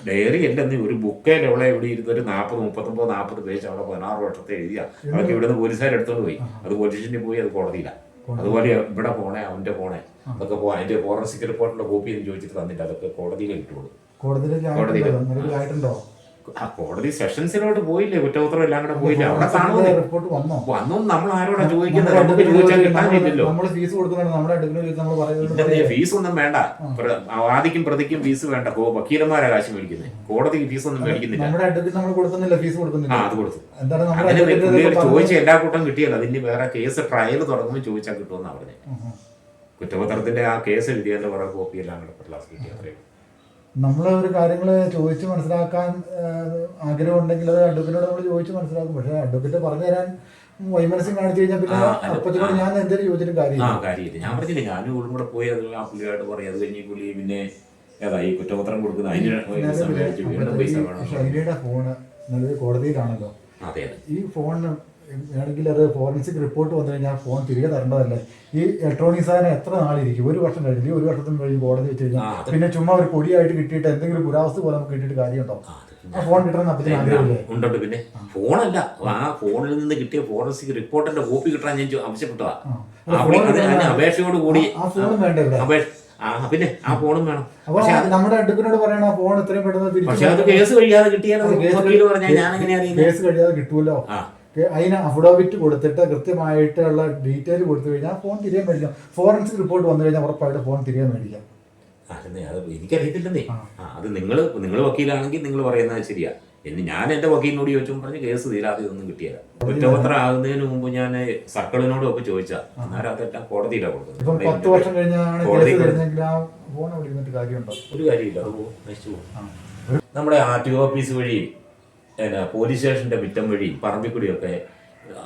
S1: ഡയറി അല്ലെന്ന് ഒരു ബുക്കേൽ അവളെ ഇവിടെ ഇരുന്നൊരു 40-39 പേജ് അവിടെ 16 വർഷത്തെ എഴുതിയ അതൊക്കെ ഇവിടുന്ന് പോലീസുകാർ എടുത്തോണ്ട് പോയി. അത് പോലീസ് സ്റ്റേഷനിൽ പോയി, അത് കോടതിയിലാണ്. അതുപോലെ ഇവിടെ പോണേ, അവൻ്റെ പോണേ, അതൊക്കെ അതിൻ്റെ ഫോറൻസിക് റിപ്പോർട്ടിൻ്റെ കോപ്പി എന്ന് ചോദിച്ചിട്ട് തന്നില്ല. അതൊക്കെ കോടതിയിൽ ഇട്ടുള്ളൂ. കോടതി സെഷൻസിലോട്ട് പോയില്ലേ, കുറ്റപത്രം എല്ലാം കൂടെ പോയില്ലേ, അവിടെ കാണുന്നില്ല. വന്നും നമ്മൾ ആരോടാ ചോദിക്കുന്നത്? നമുക്ക് ചോദിച്ചാൽ കിട്ടാനില്ലല്ലോ. ഫീസ് ഒന്നും വേണ്ട, വാദിക്കും പ്രതിക്കും ഫീസ് വേണ്ട. വക്കീലന്മാരാ കാശ് മേടിക്കുന്നത്, കോടതിക്ക് ഫീസ് ഒന്നും മേടിക്കുന്നില്ല. അത് കൊടുത്തു. അങ്ങനെ ചോദിച്ച എല്ലാ കൂട്ടം കിട്ടിയല്ലോ. അതിന് വേറെ കേസ് ട്രയൽ തുടങ്ങുമ്പോൾ ചോദിച്ചാൽ കിട്ടുമെന്നാണ് പറഞ്ഞത്. കുറ്റപത്രത്തിന്റെ ആ കേസ് എഴുതിയതിന്റെ വേറെ കോപ്പി എല്ലാം കൂടെ ക്ലാസ് കിട്ടി. അത്രയും
S2: നമ്മൾ ഒരു കാര്യങ്ങൾ ചോദിച്ച് മനസ്സിലാക്കാൻ ആഗ്രഹമുണ്ടെങ്കിൽ അത് അഡ്വക്കേറ്റിനോട് നമ്മൾ ചോദിച്ച് മനസ്സിലാക്കും. പക്ഷേ അഡ്വക്കേറ്റ് പറഞ്ഞു തരാൻ വൈമനസ്യം കാണിച്ചു കഴിഞ്ഞാൽ പിന്നെ അപ്പത്തിനോട് ഞാൻ എന്തെങ്കിലും ചോദിച്ചിട്ട്
S1: കാര്യമില്ല. ഞാൻ പറഞ്ഞില്ല, ഞാനും ഇവളും കൂടെ പോയി അത് ആ പുള്ളിയായിട്ട് പറയും. അത് കഴിഞ്ഞ് പുള്ളി പിന്നെ ഏതാ ഈ കുറ്റപത്രം കൊടുക്കുന്നത് അതിന് പൈസ വേണം.
S2: ഷൈനയുടെ ഫോണ് നിലവിൽ കോടതിയിലാണല്ലോ.
S1: അതെ,
S2: ഈ ഫോണിന് വേണമെങ്കിൽ അത് ഫോറൻസിക് റിപ്പോർട്ട് വന്നു കഴിഞ്ഞാൽ ഫോൺ തിരികെ തരേണ്ടതല്ലേ? ഈ ഇലക്ട്രോണിക് സാധനം എത്ര നാളിരിക്കും? 1 വർഷം കഴിഞ്ഞില്ല, 1 വർഷത്തിന് കഴിഞ്ഞ് കോടതി വെച്ച് കഴിഞ്ഞാൽ പിന്നെ ചുമ്മാ ഒരു പൊടിയായിട്ട് കിട്ടിയിട്ട് എന്തെങ്കിലും പുരാവസ്തു പോലെ നമുക്ക് കിട്ടിയിട്ട് കാര്യമുണ്ടോ? ആ ഫോൺ കിട്ടണം അപ്പത്തിന് ആഗ്രഹമില്ലേ?
S1: ഉണ്ടോ? പിന്നെ ഫോണല്ല, ആ ഫോണിൽ നിന്ന് കിട്ടിയ ഫോറൻസിക് റിപ്പോർട്ടിന്റെ കോപ്പി കിട്ടാൻ ഞാൻ ആവശ്യപ്പെട്ടതാ. അപേക്ഷയോട് കൂടി
S2: ആ ഫോണും വേണ്ട ഇവിടെ.
S1: പിന്നെ ആ ഫോണും വേണം.
S2: അപ്പൊ നമ്മുടെ അഡ്വക്കേറ്റിനോട് പറയണ ആ ഫോൺ എത്രയും പെട്ടെന്ന്
S1: പക്ഷെ അത് കേസ് കഴിയാതെ കിട്ടിയാൽ
S2: കേസ് കഴിയാതെ കിട്ടൂലോ. അതിന് അഫിഡവിറ്റ് കൊടുത്തിട്ട് കൃത്യമായിട്ടുള്ള ഡീറ്റെയിൽ കൊടുത്തു കഴിഞ്ഞാൽ ഫോൺ തിരികെ മേടിക്കാം. ഫോറൻസിക് റിപ്പോർട്ട് വന്നു കഴിഞ്ഞാൽ ഉറപ്പായിട്ട് ഫോൺ തിരികെ മേടിക്കാം.
S1: അത് എനിക്കറിയത്തില്ലെന്നേ. അത് നിങ്ങൾ വക്കീലാണെങ്കിൽ നിങ്ങൾ പറയുന്നത് ശരിയാ. ഞാൻ എന്റെ വക്കീലിനോട് ചോദിച്ചു പറഞ്ഞ് കേസ് തീരാതെ ഒന്നും കിട്ടിയില്ല. കുറ്റപത്രം ആകുന്നതിന് മുമ്പ് ഞാൻ സർക്കിളിനോടും ഒക്കെ ചോദിച്ചാ, അന്നേരം അതെല്ലാം കോടതിയിലാണ് കൊടുക്കുന്നത്.
S2: 10 വർഷം കഴിഞ്ഞാണ് ഫോൺ വിളിക്കുന്നിട്ട് കാര്യമുണ്ടോ?
S1: ഒരു കാര്യമില്ല, അത് പോകും, നശിച്ചു പോകും. നമ്മുടെ RTO ഓഫീസ് വഴി പോലീസ് സ്റ്റേഷന്റെ മുറ്റം വഴി പറമ്പിക്കുടിയൊക്കെ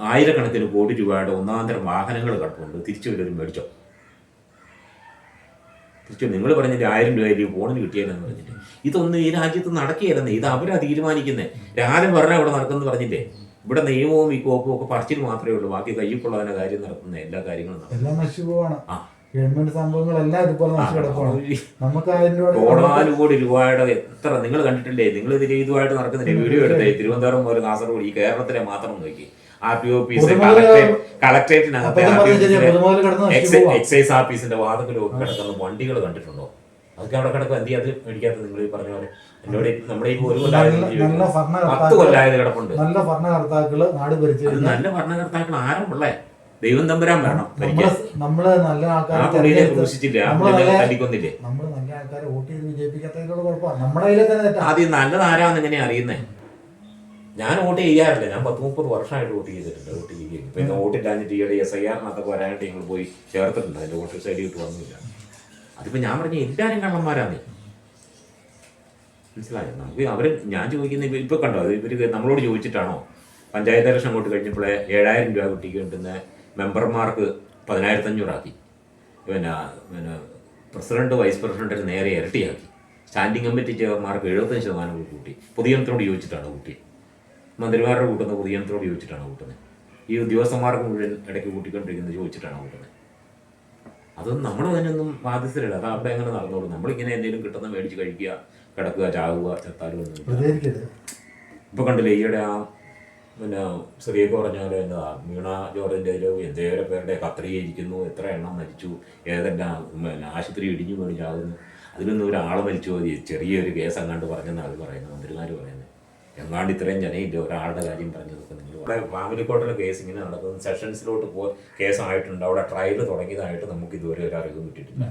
S1: ആയിരക്കണക്കിന് കോടി രൂപയുടെ ഒന്നാന്തരം വാഹനങ്ങൾ കിടപ്പുണ്ട്. തിരിച്ചു വല്ലവരും മേടിച്ചോ? തിരിച്ചു നിങ്ങൾ പറഞ്ഞിട്ട് 1000 രൂപ ഫോണിന് കിട്ടിയെന്ന് പറഞ്ഞിട്ട് ഇതൊന്നും ഈ രാജ്യത്ത് നടക്കുകയല്ലെന്നേ. ഇത് അവരാ തീരുമാനിക്കുന്നത്. രാജ്യം പറഞ്ഞാൽ ഇവിടെ നടക്കുന്നു പറഞ്ഞില്ലേ? ഇവിടെ നിയമവും ഈ കോപ്പും ഒക്കെ പറച്ചിൽ മാത്രമേ ഉള്ളൂ. ബാക്കി കയ്യിൽക്കൊള്ളതിന്റെ കാര്യം നടക്കുന്ന എല്ലാ കാര്യങ്ങളും
S2: എല്ലാം നശിച്ചു പോവാണ്. ഗവൺമെന്റ് സംഭവങ്ങളെല്ലാം ഇതുപോലെ നശിച്ചു കിടക്കുകയാണ്. നമുക്ക്
S1: 4 കോടി രൂപയുടെ എത്ര നിങ്ങൾ കണ്ടിട്ടില്ലേ? നിങ്ങൾ ഇതിൽ ഇതുമായിട്ട് നടക്കുന്നില്ലേ? വീഡിയോ എടുത്തേ. തിരുവനന്തപുരം മുതൽ കാസർഗോഡ്, ഈ കേരളത്തിലെ മാത്രം നോക്കി. RTO ഓഫീസ്, കളക്ടറേറ്റിനകത്ത് എക്സൈസ് ഓഫീസിന്റെ വാതിക്കലും ഒക്കെ കിടക്കുന്ന വണ്ടികൾ കണ്ടിട്ടുണ്ടോ? അതൊക്കെ അവിടെ കിടക്കും. എന്ത് അത് മേടിക്കാത്തത്? നിങ്ങൾ പറഞ്ഞ പോലെ എന്നോട് നമ്മുടെ ഈ 10 കൊല്ലായത് കിടപ്പുണ്ട്.
S2: നല്ല ഭരണകർത്താക്കള് നാട് ഭരിച്ചു.
S1: നല്ല ഭരണകർത്താക്കൾ ആരും ഉള്ളേ? ദൈവം തമ്പുരാൻ വേണം.
S2: നമ്മള് നല്ല ആൾക്കാരെ
S1: ക്രൂശിച്ചില്ല, തല്ലിക്കൊന്നില്ലേ?
S2: നമ്മള് നല്ല ആൾക്കാരെ വോട്ട് ചെയ്ത് വിജയിപ്പിക്കാത്തതിലുള്ള കുഴപ്പമാണ്. നമ്മുടെ കയ്യിലെ തന്നെ തെറ്റാ.
S1: ആദ്യം നല്ലതാരാന്ന് എങ്ങനെ അറിയുന്നേ? ഞാൻ വോട്ട് ചെയ്യാറില്ല. ഞാൻ 10-30 വർഷമായിട്ട് വോട്ട് ചെയ്തിട്ടുണ്ട്. വോട്ട് ചെയ്യുകയും പിന്നെ വോട്ടില്ലാഞ്ഞിട്ട് ഈയിടെ SIR-നകത്തൊക്കെ വരാനായിട്ട് ഞങ്ങൾ പോയി ചേർത്തിട്ടുണ്ട്. അതിന്റെ വോട്ടർ സൈഡ് ഇട്ട് വന്നില്ല. അതിപ്പോ ഞാൻ പറഞ്ഞ എല്ലാവരും കള്ളന്മാരാന്നേ. മനസ്സിലായോ? നമുക്ക് ഞാൻ ചോദിക്കുന്ന ഇപ്പൊ കണ്ടോ, ഇവര് നമ്മളോട് ചോദിച്ചിട്ടാണോ? പഞ്ചായത്ത് ഇലക്ഷൻ അങ്ങോട്ട് കഴിഞ്ഞപ്പോഴേ 7000 രൂപ കുട്ടിക്ക് കിട്ടുന്ന മെമ്പർമാർക്ക് 10500 ആക്കി. പിന്നെ പ്രസിഡന്റ് വൈസ് പ്രസിഡന്റിന് നേരെ ഇരട്ടിയാക്കി. സ്റ്റാൻഡിംഗ് കമ്മിറ്റി ചെയർമാർക്ക് 75% കൂട്ടി. പൊതുജനത്തിനോട് ചോദിച്ചിട്ടാണ് കൂട്ടി. മന്ത്രിമാരുടെ കൂട്ടുന്നത് പൊതുജനത്തിനോട് ചോദിച്ചിട്ടാണ് കൂട്ടുന്നത്. ഈ ഉദ്യോഗസ്ഥന്മാർക്ക് മുഴുവൻ ഇടയ്ക്ക് കൂട്ടിക്കൊണ്ടിരിക്കുന്നത് ചോദിച്ചിട്ടാണ് കൂട്ടുന്നത്. അതൊന്നും നമ്മൾ തന്നെയൊന്നും ബാധ്യസ്ഥരല്ല. അത് അവിടെ അങ്ങനെ നടന്നോളൂ. നമ്മളിങ്ങനെ എന്തെങ്കിലും കിട്ടുന്ന മേടിച്ച് കഴിക്കുക, കിടക്കുക, ചാവുക, ചത്താലും ഒന്നും. ഇപ്പൊ കണ്ടില്ലേ ഈയിടെ ആ പിന്നെ സ്ത്രീയൊക്കെ പറഞ്ഞാൽ എന്താ വീണ ജോർജിൻ്റെ എന്തേറെ പേരുടെ കത്രികയിരിക്കുന്നു, എത്ര എണ്ണം മരിച്ചു, ഏതെല്ലാം ആശുപത്രി ഇടിഞ്ഞു വീണ് ചാകുന്നു. അതിലൊന്നും ഒരാളെ മരിച്ചു മതി, ചെറിയൊരു കേസ് അങ്ങാണ്ട് പറഞ്ഞെന്നാണ് അവർ പറയുന്നത്, മന്ത്രിമാർ പറയുന്നത്. എങ്ങാണ്ട് ഇത്രയും ജനയില്ല ഒരാളുടെ കാര്യം പറഞ്ഞതൊക്കെ. നിങ്ങൾ ഇവിടെ ഫാമിലി കോർട്ടിലെ കേസ് ഇങ്ങനെ നടക്കുന്നത് സെഷൻസിലോട്ട് കേസായിട്ടുണ്ട്. അവിടെ ട്രയൽ തുടങ്ങിയതായിട്ട് നമുക്ക് ഇതുവരെ ഒരു അറിവ് കിട്ടിയിട്ടില്ല.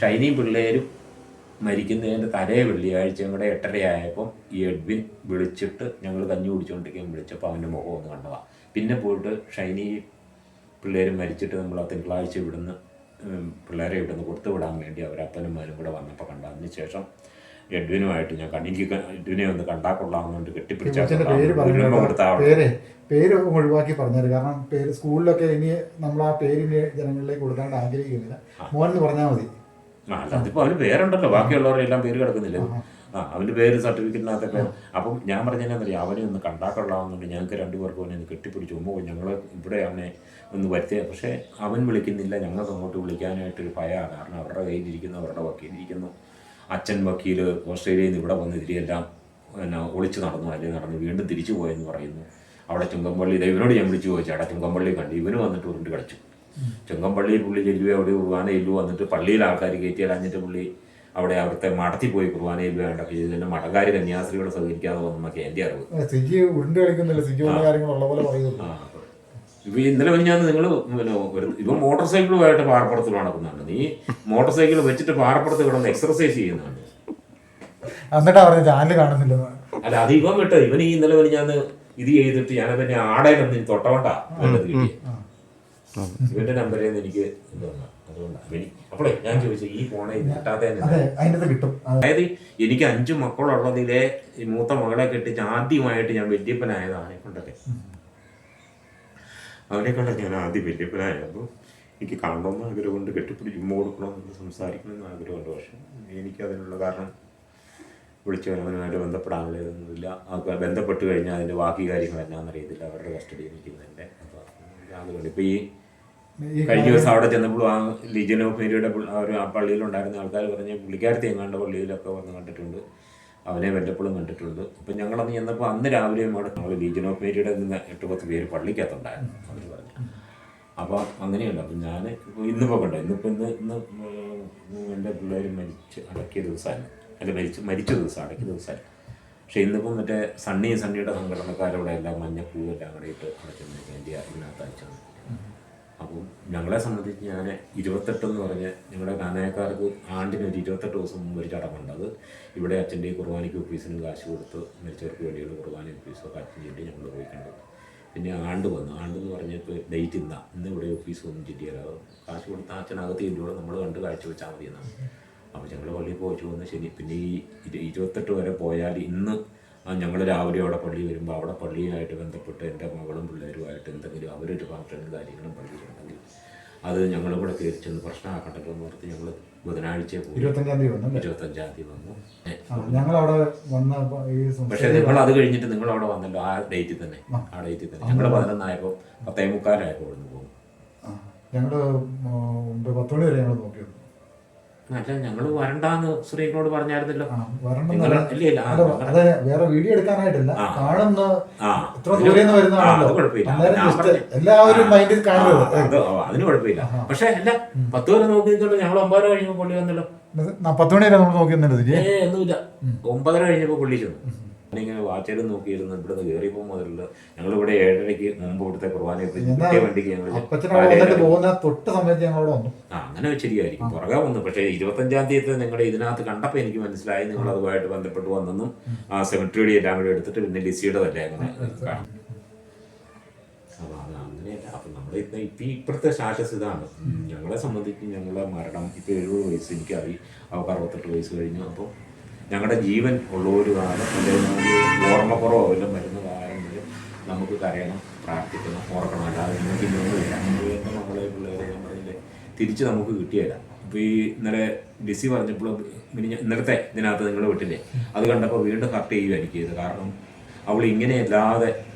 S1: ഷൈനിയും പിള്ളേരും മരിക്കുന്നതിൻ്റെ തലേ വെള്ളിയാഴ്ചയും കൂടെ 8:30 ആയപ്പം ഈ എഡ്വിൻ വിളിച്ചിട്ട് ഞങ്ങൾ കഞ്ഞി കുടിച്ചുകൊണ്ടിരിക്കുകയും വിളിച്ചപ്പോൾ അവൻ്റെ മുഖം ഒന്ന് കണ്ടതാണ്. പിന്നെ പോയിട്ട് ഷൈനി പിള്ളേരും മരിച്ചിട്ട് നമ്മൾ ആ തിങ്കളാഴ്ച ഇവിടുന്ന് പിള്ളേരെ ഇവിടുന്ന് കൊടുത്തു വിടാൻ വേണ്ടി അവരപ്പനും കൂടെ വന്നപ്പോൾ കണ്ട. അതിനുശേഷം എഡ്വിനുമായിട്ട് ഞാൻ എഡ്വിനെ ഒന്ന് കണ്ടാൽ കൊള്ളാമെന്നുകൊണ്ട് കെട്ടിപ്പിടിച്ചാൽ
S2: പേര് ഒഴിവാക്കി പറഞ്ഞത്. കാരണം പേര് സ്കൂളിലൊക്കെ ഇനി നമ്മൾ ആ പേരിന് ജനങ്ങളിലേക്ക് കൊടുക്കാണ്ട് ആഗ്രഹിക്കുന്നില്ല. മോനെന്ന് പറഞ്ഞാൽ മതി.
S1: അല്ല അതിപ്പോൾ അവന് പേരുണ്ടല്ലോ, ബാക്കിയുള്ളവരുടെ എല്ലാം പേര് കിടക്കുന്നില്ല. അവൻ്റെ പേര് സർട്ടിഫിക്കറ്റിനകത്തൊക്കെ. അപ്പം ഞാൻ പറഞ്ഞാൽ അവനെ ഒന്ന് കണ്ടാക്കൊള്ളാമെന്നുണ്ട്. ഞങ്ങൾക്ക് 2 പേർക്കും അവനെ ഒന്ന് കെട്ടിപ്പിടിച്ചു ഞങ്ങൾ ഇവിടെ അവനെ ഒന്ന് വരുത്തിയ. പക്ഷേ അവൻ വിളിക്കുന്നില്ല. ഞങ്ങൾക്ക് അങ്ങോട്ട് വിളിക്കാനായിട്ടൊരു ഭയമാണ്. കാരണം അവരുടെ കയ്യിലിരിക്കുന്നു, അവരുടെ വക്കീലിരിക്കുന്നു. അച്ഛൻ വക്കീൽ ഓസ്ട്രേലിയയിൽ നിന്ന് ഇവിടെ വന്ന് ഇതിരിയെല്ലാം പിന്നെ ഒളിച്ച് നടന്നു, അല്ലെങ്കിൽ നടന്ന് വീണ്ടും തിരിച്ചു പോയെന്ന് പറയുന്നു. അവിടെ ചുങ്കമ്പള്ളി ഇവനോട് ഞാൻ വിളിച്ചു ചോദിച്ചു, അവിടെ ചുങ്കമ്പള്ളി കണ്ടു. ഇവന് വന്നിട്ട് ഉരുണ്ട് കളിച്ചു. ചുങ്കമ്പള്ളി പുള്ളി ചെല്ലുക, അവിടെ കുർബാന ചെല്ലു വന്നിട്ട് പള്ളിയിൽ ആൾക്കാർ കയറ്റിയാലഞ്ഞിട്ട് പുള്ളി അവിടെ അവിടുത്തെ മടത്തി പോയി കുർബാന ചെല്ലുകയുണ്ടൊക്കെ ചെയ്തതിൻ്റെ മടക്കാർ കന്യാസ്ത്രീയോട് സഹകരിക്കാതെ വന്നൊക്കെ എൻ്റെ അറിവ്. ഇപ്പൊ ഇന്നലെ ഞാൻ നിങ്ങൾ പിന്നെ ഇവ മോട്ടോർ സൈക്കിളുമായിട്ട് പാറപ്പുറത്ത് നടക്കുന്നുണ്ട്. നീ മോട്ടോർ സൈക്കിൾ വെച്ചിട്ട് പാറപ്പുറത്ത് കിടന്ന് എക്സർസൈസ് ചെയ്യുന്നുണ്ട്. അല്ല അത് ഇവൻ വിട്ടത്. ഇവൻ ഈ ഇന്നലെ ഞാൻ ഇത് ചെയ്തിട്ട് ഞാൻ പിന്നെ ആടയിലൊന്നും തൊട്ടവണ്ട നല്ലത് കിട്ടി. ഇവന്റെ നമ്പറിൽ നിന്ന് എനിക്ക് തോന്നുന്നു. അതുകൊണ്ടാണ് അപ്പോഴേ ഞാൻ ചോദിച്ചു ഈ ഫോണെ കിട്ടാതെ
S2: അതെ അതിനകത്ത് കിട്ടും.
S1: അതായത് എനിക്ക് 5 മക്കളുള്ളതിലെ ഈ മൂത്ത മകളെ കെട്ടിച്ച് ആദ്യമായിട്ട് ഞാൻ വല്യപ്പനായത് അവനെ കൊണ്ടല്ലേ. അവനെ കണ്ട ഞാൻ ആദ്യം വല്യപ്പനായപ്പോൾ എനിക്ക് കാണണമെന്ന് ആഗ്രഹമുണ്ട്, കെട്ടിപ്പിടിച്ച് ഉമ്മ കൊടുക്കണമെന്ന് സംസാരിക്കണമെന്ന് ആഗ്രഹമുണ്ട്. പക്ഷെ എനിക്കതിനുള്ള കാരണം വിളിച്ചവനവനുമായിട്ട് ബന്ധപ്പെടാനുള്ളതൊന്നുമില്ല. ബന്ധപ്പെട്ട് കഴിഞ്ഞാൽ അതിൻ്റെ ബാക്കി കാര്യങ്ങൾ എന്നാണെന്നറിയത്തില്ല, അവരുടെ കസ്റ്റഡിയിൽ നിൽക്കുന്നതിൻ്റെ. അപ്പോൾ ആഗ്രഹമുണ്ട്. ഇപ്പോൾ ഈ കഴിഞ്ഞ ദിവസം അവിടെ ചെന്നപ്പോൾ ആ ലീജിയൻ ഓഫ് മേരിയുടെ ഒരു ആ പള്ളിയിലുണ്ടായിരുന്ന ആൾക്കാർ പറഞ്ഞ് പുള്ളിക്കാരത്തി എങ്ങാണ്ട് പള്ളിയിലൊക്കെ വന്ന് കണ്ടിട്ടുണ്ട്, അവനെ വല്ലപ്പോഴും കണ്ടിട്ടുണ്ട്. അപ്പം ഞങ്ങളന്ന് ചെന്നപ്പോൾ അന്ന് രാവിലെയും അവിടെ ഞങ്ങൾ ലീജിയൻ ഓഫ് മേരിയുടെ നിന്ന് 8-10 പേര് പള്ളിക്കകത്തുണ്ടായിരുന്നു അവർ പറഞ്ഞു. അപ്പോൾ അങ്ങനെയുണ്ട്. അപ്പം ഞാൻ ഇന്നിപ്പോൾ കണ്ടോ, ഇന്ന് എൻ്റെ പിള്ളേർ അടക്കിയ ദിവസമാണ്, അല്ല മരിച്ച ദിവസം, അടക്കിയ ദിവസമാണ്. പക്ഷേ ഇന്നിപ്പം മറ്റേ സണ്ണിയുടെ സംഘടനക്കാരവിടെ എല്ലാം മഞ്ഞപ്പൂവെല്ലാം കൂടെ ഇട്ട് അടച്ചെന്ന് എൻ്റെ ഇതിനകത്ത് അയച്ചു. അപ്പം ഞങ്ങളെ സംബന്ധിച്ച് ഞാൻ 28 എന്ന് പറഞ്ഞ് ഞങ്ങളുടെ നാനായക്കാർക്ക് ആണ്ടിന് ഒരു 28 ദിവസം മുമ്പ് ഒരു ചടങ്ങുണ്ട്. അത് ഇവിടെ അച്ഛൻ്റെ കുർബാനയ്ക്ക് ഓഫീസിനും കാശ് കൊടുത്ത് മരിച്ചവർക്ക് വേണ്ടിയുള്ള കുർബാന ഓഫീസൊക്കെ അച്ഛൻ ചൊല്ലി ഞങ്ങൾ പോയിട്ടുണ്ട്. പിന്നെ ആണ്ട് എന്ന് പറഞ്ഞപ്പോൾ ഡേറ്റ് ഇന്ന് ഇവിടെ ഓഫീസ് ഒന്നും ചെല്ലിയാൽ കാശ് കൊടുത്ത അച്ഛനകത്ത് ചെല്ലുമ്പോൾ നമ്മൾ കണ്ട് കാഴ്ച വെച്ചാൽ മതി എന്നാണ്. അപ്പോൾ ഞങ്ങൾ പള്ളിയിൽ പോയിച്ചു വന്ന് ശരി. പിന്നെ ഈ 28 വരെ പോയാൽ ഇന്ന് ഞങ്ങൾ രാവിലെ അവിടെ പള്ളി വരുമ്പോൾ അവിടെ പള്ളിയുമായിട്ട് ബന്ധപ്പെട്ട് എൻ്റെ മകളും പിള്ളേരുമായിട്ട് എന്തെങ്കിലും അവരൊരു ഫംഗ്ഷനും കാര്യങ്ങളും പള്ളിയിലുണ്ടെങ്കിൽ അത് ഞങ്ങളിവിടെ കയറി ചെന്ന് പ്രശ്നമാക്കണ്ടല്ലോ എന്ന് ഓർത്ത് ഞങ്ങൾ ബുധനാഴ്ച പോയി. 25-ാം തീയതി വന്നു. പക്ഷേ നിങ്ങൾ അത് കഴിഞ്ഞിട്ട് നിങ്ങൾ അവിടെ വന്നല്ലോ ആ ഡേറ്റിൽ തന്നെ. ഞങ്ങൾ 11 10:45 ഇവിടുന്ന് പോകും.
S2: ഞങ്ങൾ 10 മണി വരെ ഞങ്ങൾ നോക്കിയത്.
S1: അല്ല ഞങ്ങൾ വരണ്ടാന്ന് ശ്രീകളോട് പറഞ്ഞായിരുന്നല്ലോ.
S2: വേറെ വീഡിയോ എടുക്കാനായിട്ടില്ല, കാണുന്ന ഇത്ര ദൂരെ എല്ലാവരും മൈൻഡിൽ കാണുന്നത്,
S1: അതിന് കുഴപ്പമില്ല. പക്ഷെ അല്ല 10 വരെ നോക്കിയിട്ടുള്ളൂ. ഞങ്ങൾ 9:30 കഴിഞ്ഞപ്പോൾ പുള്ളി വന്നല്ലോ.
S2: 10 മണി വരെ നമ്മൾ നോക്കിയൊന്നുമില്ല.
S1: ഒന്നുമില്ല, 9:30 കഴിഞ്ഞപ്പോൾ പുള്ളി ചെന്നു. ഞാനിങ്ങനെ വാച്ചേലും നോക്കിയിരുന്നു. ഇവിടുന്ന് കയറിയപ്പോൾ മുതലുള്ള ഞങ്ങളിവിടെ 7:30 മുമ്പ് ഇവിടുത്തെ കുർബാന വണ്ടിക്ക് അങ്ങനെ ശരിയായിരിക്കും പുറകെ വന്നു. പക്ഷേ 25-ാം തീയതി നിങ്ങളുടെ ഇതിനകത്ത് കണ്ടപ്പോൾ എനിക്ക് മനസ്സിലായി നിങ്ങൾ അതുമായിട്ട് ബന്ധപ്പെട്ട് വന്നെന്നും ആ സെമിട്രിയുടെ എല്ലാം കൂടെ എടുത്തിട്ട് പിന്നെ ലിസിയുടെ തന്നെ അങ്ങനെ കാണും. അപ്പോൾ അത് അങ്ങനെയല്ല. അപ്പം നമ്മുടെ ഇപ്പോഴത്തെ സ്റ്റാറ്റസ് ഇതാണ്. ഞങ്ങളെ സംബന്ധിച്ച് ഞങ്ങളെ മരണം ഇപ്പോൾ 70 വയസ്സ് എനിക്കായി, അവർക്ക് 68 വയസ്സ് കഴിഞ്ഞു. അപ്പോൾ ഞങ്ങളുടെ ജീവൻ ഉള്ള ഒരു കാലം അല്ലെങ്കിൽ ഓർമ്മക്കുറവോ വല്ലതും വരുന്ന കാലം വരെ നമുക്ക് കരയണം, പ്രാർത്ഥിക്കണം, ഓർക്കണം. അല്ലാതെ നമുക്ക് ഇന്നൊന്നുമില്ല. എൻ്റെ മകളെ പിള്ളേരെ ഞാൻ പറഞ്ഞില്ലേ തിരിച്ച് നമുക്ക് കിട്ടിയല്ല. ഇപ്പോൾ ഈ ഇന്നലെ ലിസി പറഞ്ഞപ്പോൾ ഇന്നലത്തെ ഇതിനകത്ത് നിങ്ങൾ വിട്ടില്ലേ, അത് കണ്ടപ്പോൾ വീണ്ടും ഹർട്ട് ചെയ്യുക എനിക്ക് ചെയ്ത്. കാരണം അവൾ ഇങ്ങനെയല്ലാതെ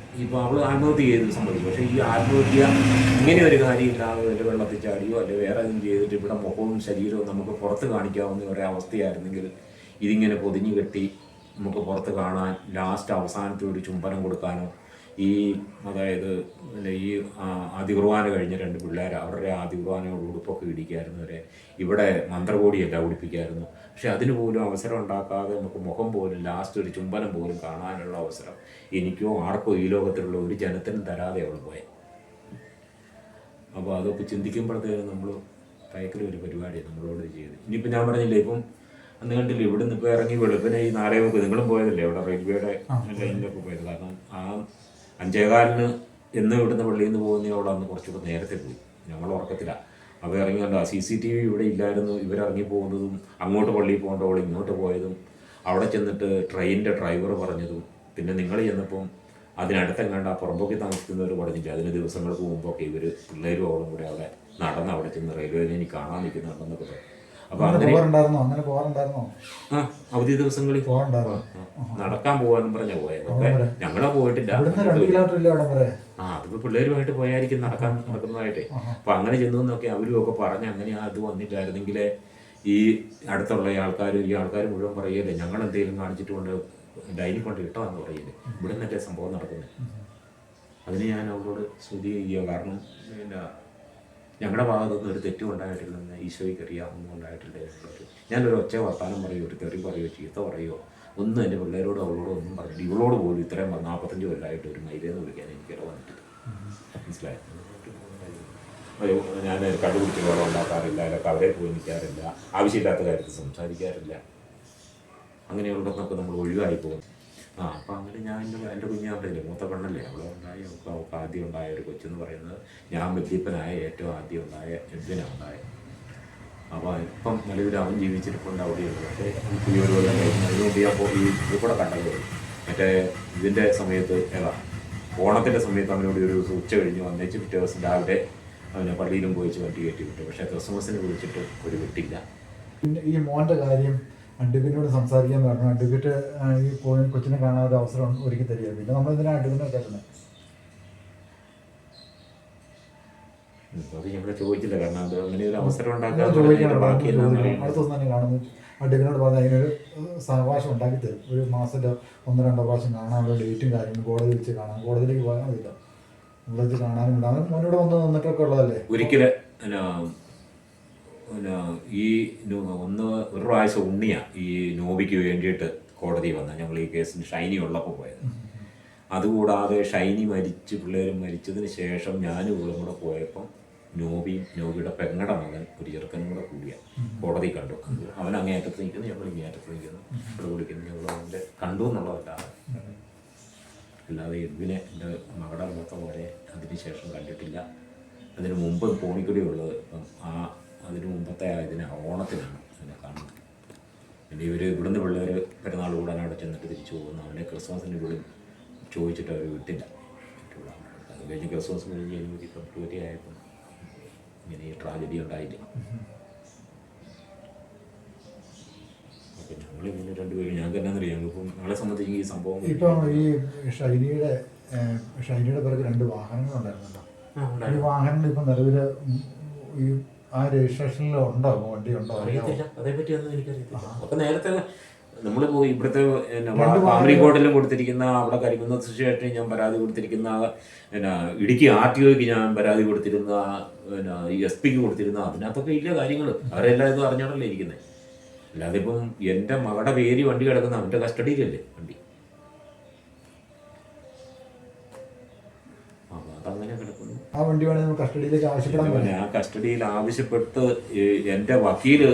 S1: ഇപ്പോൾ അവൾ ആത്മഹത്യ ചെയ്ത് സംഭവിച്ചു. പക്ഷേ ഈ ആത്മഹത്യ ഇങ്ങനെ ഒരു കാര്യമില്ലാതെ വല്ല വെള്ളത്തിൽ ചാടിയോ അല്ലെങ്കിൽ വേറെ എന്തും ചെയ്തിട്ട് ഇവിടെ മുഖവും ശരീരവും നമുക്ക് പുറത്ത് കാണിക്കാവുന്ന ഒരു അവസ്ഥയായിരുന്നെങ്കിൽ ഇതിങ്ങനെ പൊതിഞ്ഞു കെട്ടി നമുക്ക് പുറത്ത് കാണാൻ ലാസ്റ്റ് അവസാനത്തെ ഒരു ചുംബനം കൊടുക്കാനോ ഈ അതായത് ഈ ആദ്യ കുർബാന കഴിഞ്ഞ 2 പിള്ളേർ അവരുടെ ആദ്യ കുർബാനയോട് ഉടുപ്പൊക്കെ ഇടിക്കായിരുന്നവരെ ഇവിടെ മന്ത്രകോടിയെല്ലാം ഉടുപ്പിക്കായിരുന്നു. പക്ഷെ അതിന് പോലും അവസരം ഉണ്ടാക്കാതെ നമുക്ക് മുഖം പോലും ലാസ്റ്റ് ഒരു ചുംബനം പോലും കാണാനുള്ള അവസരം എനിക്കോ ആർക്കോ ഈ ലോകത്തിലുള്ള ഒരു ജനത്തിനും തരാതെ അവൾ പോയത്. അപ്പോൾ അതൊക്കെ ചിന്തിക്കുമ്പോഴത്തേക്കും നമ്മൾ ഭയങ്കര ഒരു പരിപാടിയാണ് നമ്മളോട് ചെയ്ത്. ഇനിയിപ്പോൾ ഞാൻ പറഞ്ഞില്ലേ ഇപ്പം അന്ന് കണ്ടില്ലേ ഇവിടെ നിന്ന് ഇപ്പോൾ ഇറങ്ങി വെളുപ്പിനെ ഈ 4:30 നിങ്ങളും പോയതല്ലേ അവിടെ റെയിൽവേയുടെ ലൈനിലൊക്കെ പോയത്. കാരണം ആ 5:15 എന്ന് ഇവിടുന്ന് പള്ളിയിൽ നിന്ന് പോകുന്ന അവിടെ അന്ന് കുറച്ചുകൂടെ നേരത്തെ പോയി. ഞങ്ങൾ ഉറക്കത്തിലാണ്. അപ്പോൾ ഇറങ്ങി കണ്ടോ CCTV ഇവിടെ ഇല്ലായിരുന്നു. ഇവരിറങ്ങി പോകുന്നതും അങ്ങോട്ട് പള്ളിയിൽ പോകേണ്ടവൾ ഇങ്ങോട്ട് പോയതും അവിടെ ചെന്നിട്ട് ട്രെയിനിൻ്റെ ഡ്രൈവർ പറഞ്ഞതും പിന്നെ നിങ്ങൾ ചെന്നപ്പം അതിനടുത്തെങ്ങാണ്ട് ആ പുറമ്പോക്കി താമസിക്കുന്നവർ പറഞ്ഞില്ല അതിന് ദിവസങ്ങൾക്ക് മുമ്പൊക്കെ ഇവർ പിള്ളേരും അവളും കൂടെ അവിടെ നടന്ന് അവിടെ ചെന്ന് റെയിൽവേ ലൈനിൽ കാണാൻ നിൽക്കുന്നുണ്ടെന്നൊക്കെ പറഞ്ഞു. അപ്പോൾ അവധി ദിവസങ്ങളിൽ നടക്കാൻ പോകാനും പറഞ്ഞാൽ പോയത്. ഞങ്ങളെ പോയിട്ടില്ല. അതിപ്പോ പിള്ളേരുമായിട്ട് പോയായിരിക്കും നടക്കുന്നതായിട്ടേ. അപ്പൊ അങ്ങനെ ചെന്നൊക്കെ അവരും ഒക്കെ പറഞ്ഞ് അങ്ങനെ അത് വന്നിട്ടായിരുന്നെങ്കിൽ ഈ അടുത്തുള്ള ആൾക്കാർ മുഴുവൻ പറയല്ലേ ഞങ്ങൾ എന്തെങ്കിലും കാണിച്ചിട്ട് കൊണ്ട് ഡൈനിൽ കൊണ്ട് ഇട്ടതാന്ന് പറയില്ലേ. ഇവിടെ നിന്നല്ലേ സംഭവം നടക്കുന്നത്. അതിന് ഞാൻ അവരോട് സ്തുതി ചെയ്യുക. കാരണം പിന്നെ ഞങ്ങളുടെ ഭാഗത്തൊന്നും ഒരു തെറ്റും ഉണ്ടായിട്ടില്ലെന്ന് ഈശോയ്ക്ക് അറിയാവുന്ന ഉണ്ടായിട്ടില്ല. ഞാനൊരു ഒച്ച വർത്താനം പറയുമോ ഒരു തെറി പറയുമോ ചീത്ത പറയുമോ ഒന്നും എൻ്റെ പിള്ളേരോട് അവളോടോ ഒന്നും പറഞ്ഞില്ല. ഇവളോട് പോലും ഇത്രയും 45 കൊല്ലമായിട്ട് ഒരു മൈലേന്ന് വിളിക്കാൻ എനിക്കിട വന്നിട്ടില്ല. മനസ്സിലായി. ഞാൻ കണ്ടുപിടിച്ച് വെള്ളം ഉണ്ടാക്കാറില്ല, അല്ലെങ്കിൽ അവരെ പോയി നിൽക്കാറില്ല, ആവശ്യമില്ലാത്ത കാര്യത്തിൽ സംസാരിക്കാറില്ല. അങ്ങനെയുള്ളതൊക്കെ നമ്മൾ ഒഴിവായി പോകും. അപ്പം അങ്ങനെ ഞാൻ എൻ്റെ കുഞ്ഞാറില്ലേ മൂത്ത പെണ്ണല്ലേ അവളെ ഉണ്ടായി അവൾക്ക് ആദ്യം ഉണ്ടായ ഒരു കൊച്ചെന്ന് പറയുന്നത് ഞാൻ വല്യപ്പനായ ഏറ്റവും ആദ്യം ഉണ്ടായ എഡ്വിനാണ് ഉണ്ടായത്. അപ്പോൾ ഇപ്പം നിലവിൽ അവൻ ജീവിച്ചിരിപ്പുണ്ട് അവിടെയുണ്ട്. പക്ഷേ എനിക്ക് ഈ ഒരു കൊല്ലം കഴിഞ്ഞ് അതിനുവേണ്ടി ഞാൻ ഈ ഇത് കൂടെ കണ്ടത് മറ്റേ ഇതിൻ്റെ സമയത്ത് ഏതാ ഓണത്തിൻ്റെ സമയത്ത് അവനോട് ഒരു ദിവസം ഉച്ച കഴിഞ്ഞ് വന്നേച്ച് പിറ്റേ ദിവസം രാവിലെ അവനെ പള്ളിയിലും പോയിച്ച് വണ്ടി കയറ്റി വിട്ടു. പക്ഷേ ക്രിസ്മസിന് വിളിച്ചിട്ട് ഒരു വിട്ടില്ല.
S2: ഈ മോൻ്റെ കാര്യം അഡ്വക്കേറ്റിനോട് സംസാരിക്കാൻ പറഞ്ഞു. അഡ്വക്കേറ്റ് ഈ കൊച്ചിനെ കാണാൻ ഒരു അവസരം ഒരുക്കി തരിക. പിന്നെ നമ്മളെന്തിനാണ് അഡ്വക്കേറ്റിനെ കേൾക്കുന്നത്?
S1: അത് ഞങ്ങൾ ചോദിച്ചില്ല, കാരണം അത് അങ്ങനെ ഒരു അവസരം ഉണ്ടാക്കാൻ
S2: അടുത്ത ദിവസം തന്നെ കാണുന്നു. അഡ്വക്കേറ്റിനോട് പറഞ്ഞാൽ അതിനൊരു സാവകാശം ഉണ്ടാക്കി തരും. ഒരു മാസത്തിൽ 1-2 പ്രാവശ്യം കാണാനുള്ള ഡേറ്റും കാര്യങ്ങളും കോടതി വെച്ച് കാണാം. കോടതിയിലേക്ക് പോകാൻ മതിയില്ല, ഇവിടെ വെച്ച് കാണാനും ഇല്ല. അവൻ മോനോട് വന്നിട്ടൊക്കെ ഉള്ളതല്ലേ.
S1: ഒരിക്കലും ഈ ഒരു പ്രാവശ്യം ഉണ്ണിയാണ് ഈ നോബിക്ക് വേണ്ടിയിട്ട് കോടതി വന്ന ഞങ്ങൾ ഈ കേസിന് ഷൈനി ഉള്ളപ്പോൾ പോയത്. അതുകൂടാതെ ഷൈനി മരിച്ച് പിള്ളേരും മരിച്ചതിന് ശേഷം ഞാനും ഇവളും കൂടെ പോയപ്പം നോബിയുടെ പെങ്ങടെ മകൻ ഒരു ചെറുക്കനും കൂടെ കൂടിയ കോടതി കണ്ടു. അവൻ അങ്ങേയറ്റത്ത് നിൽക്കുന്നു, ഞങ്ങൾ ഇങ്ങേയറ്റത്ത് നിൽക്കുന്നു. ഇവിടെ വിളിക്കുന്നു, ഞങ്ങൾ അവൻ്റെ കണ്ടു എന്നുള്ളതല്ലാതെ അല്ലാതെ എഡ്വിനെ എൻ്റെ മകളുടെ മുഖത്തെ പോലെ അതിന് ശേഷം കണ്ടിട്ടില്ല. അതിന് മുമ്പ് പോണിക്കൂടി ഉള്ളത് ഇപ്പം അതിന് മുമ്പത്തെ ഇതിന് ഓണത്തിനാണ് അതിനെ കാണുന്നത്. പിന്നെ ഇവർ ഇവിടുന്ന് പിള്ളേർ പെരുന്നാൾ കൂടാൻ അവിടെ ചെന്നിട്ട് തിരിച്ചു പോകുന്നു. അവനെ ക്രിസ്മസിന് ഇവിടെ ചോദിച്ചിട്ട് അവർ വിട്ടില്ല. അത് കഴിഞ്ഞ് ക്രിസ്മസ് കഴിഞ്ഞ് ജനുവരി ഫെബ്രുവരി ആയപ്പോൾ ഇങ്ങനെ ഈ ട്രാജഡി ഉണ്ടായില്ല. അപ്പം ഞങ്ങളിങ്ങനെ രണ്ടുപേരും ഞങ്ങൾക്ക് എന്നാന്നറിയാം, ഞങ്ങളിപ്പം ഞങ്ങളെ സംബന്ധിച്ച് ഈ സംഭവം
S2: ഇപ്പം ഈ ഷൈനിയുടെ പിറകെ 2 വാഹനങ്ങളുണ്ടായിരുന്നല്ലോ. ഈ വാഹനങ്ങൾ ഇപ്പം നിലവിൽ ഈ ആ രജിസ്ട്രേഷനിൽ ഉണ്ടോ, വണ്ടി ഉണ്ടോ?
S1: അറിയത്തില്ല, അതേപ്പറ്റി ഒന്നും എനിക്കറിയത്തില്ല. അപ്പം നേരത്തെ നമ്മൾ പോയി ഇവിടുത്തെ ഫാമിലി കോർട്ടിലും കൊടുത്തിരിക്കുന്ന അവിടെ കരിക്കുന്ന തീർച്ചയായിട്ടും ഞാൻ പരാതി കൊടുത്തിരിക്കുന്ന ഇടുക്കി RTOയ്ക്ക് ഞാൻ പരാതി കൊടുത്തിരുന്ന SP കൊടുത്തിരുന്ന അതിനകത്തൊക്കെ ഇല്ല കാര്യങ്ങൾ. അവരെല്ലാം ഇത് അറിഞ്ഞോണ്ടല്ലേ ഇരിക്കുന്നത്. അല്ലാതെ ഇപ്പം എൻ്റെ മകളുടെ പേര് വണ്ടി കിടക്കുന്ന അവൻ്റെ കസ്റ്റഡിയിലല്ലേ വണ്ടി. അതങ്ങനെ കിടക്കുന്നു.
S2: ആ വണ്ടി വേണമെങ്കിൽ കസ്റ്റഡിയിലേക്ക് ആവശ്യപ്പെടാൻ
S1: ആ കസ്റ്റഡിയിൽ ആവശ്യപ്പെട്ട് എൻ്റെ വക്കീല്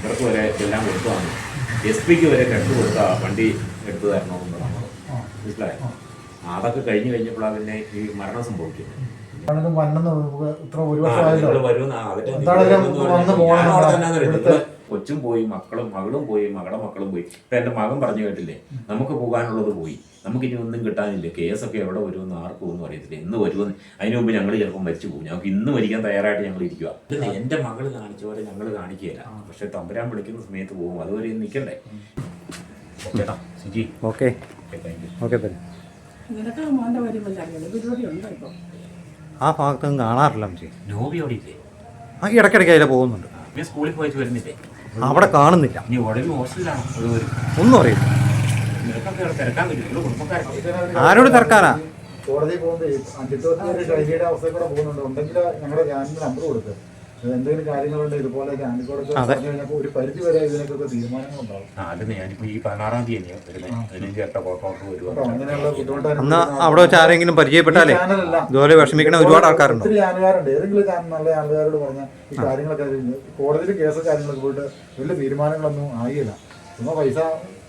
S1: ഇവർക്ക് വരെ എല്ലാം കൊടുത്തതാണ്. SP-ക്ക് വരെ കൊടുത്ത വണ്ടി എടുത്തു തരണമെന്ന് നമ്മൾ മനസ്സിലായോ. അതൊക്കെ കഴിഞ്ഞ് കഴിഞ്ഞപ്പോഴാണ് പിന്നെ ഈ മരണം സംഭവിക്കുന്നത്. കൊച്ചും പോയി, മകളും പോയി, മകളുടെ മക്കളും പോയി. ഇപ്പം എൻ്റെ മകൻ പറഞ്ഞു കേട്ടില്ലേ, നമുക്ക് പോകാനുള്ളത് പോയി, നമുക്കിനി ഒന്നും കിട്ടാനില്ല, കേസൊക്കെ എവിടെ വരുമെന്ന് ആർക്കും ഒന്നും അറിയത്തില്ല, ഇന്ന് വരുമെന്ന്. അതിന് മുമ്പ് ഞങ്ങൾ ചിലപ്പോൾ മരിച്ചു പോകും, ഞങ്ങൾക്ക് ഇന്ന് മരിക്കാൻ തയ്യാറായിട്ട് ഞങ്ങൾ ഇരിക്കുക. എൻ്റെ മകൾ കാണിച്ച പോലെ ഞങ്ങൾ കാണിക്കുകയില്ല, പക്ഷെ തമ്പുരാൻ വിളിക്കുന്ന സമയത്ത് പോകും. അതുവരെ നിൽക്കണ്ടേ. ഓക്കേട്ടാ സുജി.
S3: Okay okay. ആ ഭാഗത്തൊന്നും കാണാറില്ല.
S1: നോബി അവിടെ ഇല്ലേ?
S3: ആ ഇടയ്ക്കിടയ്ക്ക് അതിലെ പോകുന്നുണ്ട്.
S1: സ്കൂളിൽ പോയിട്ട് വരുന്നില്ലേ?
S3: അവിടെ കാണുന്നില്ല.
S1: നീ ഉടനെ ഹോസ്റ്റലിലാണോ?
S3: ഒന്നും അറിയില്ല. ആരോട് തിരക്കാനാ?
S2: കോടതി പോകുമ്പോൾ ഷൈനിയുടെ അവസ്ഥ കൂടെ പോകുന്നുണ്ട്. ഉണ്ടെങ്കിൽ ഞങ്ങളുടെ ചാനലിന് നമ്പർ കൊടുക്കുക. എന്തെങ്കിലും കാര്യങ്ങളുണ്ട് ഇതുപോലെ ചാനലിലൂടെ പറഞ്ഞു കഴിഞ്ഞപ്പോൾ ഒരു പരിധി വരെ ഇതിനൊക്കെ തീരുമാനങ്ങളുണ്ടാവും.
S1: ഞാനിപ്പോ ഈ 16-ാം തീയതി
S2: അങ്ങനെയുള്ള ബുദ്ധിമുട്ടാണ്.
S3: അന്ന് അവിടെ വെച്ച് ആരെങ്കിലും പരിചയപ്പെട്ടാലേ ഇതുപോലെ വിഷമിക്കണ ഒരുപാട് ആൾക്കാരുണ്ട്.
S2: ഒത്തിരി ചാനലുകാരുണ്ട്. ഏതെങ്കിലും ചാനൽ നല്ല ചാനലുകാരോട് പറഞ്ഞാൽ ഈ കാര്യങ്ങളൊക്കെ കോടതിയിൽ കേസ് കാര്യങ്ങളൊക്കെ പോയിട്ട് വലിയ തീരുമാനങ്ങളൊന്നും ആയില്ല. ചുമ്മാ പൈസ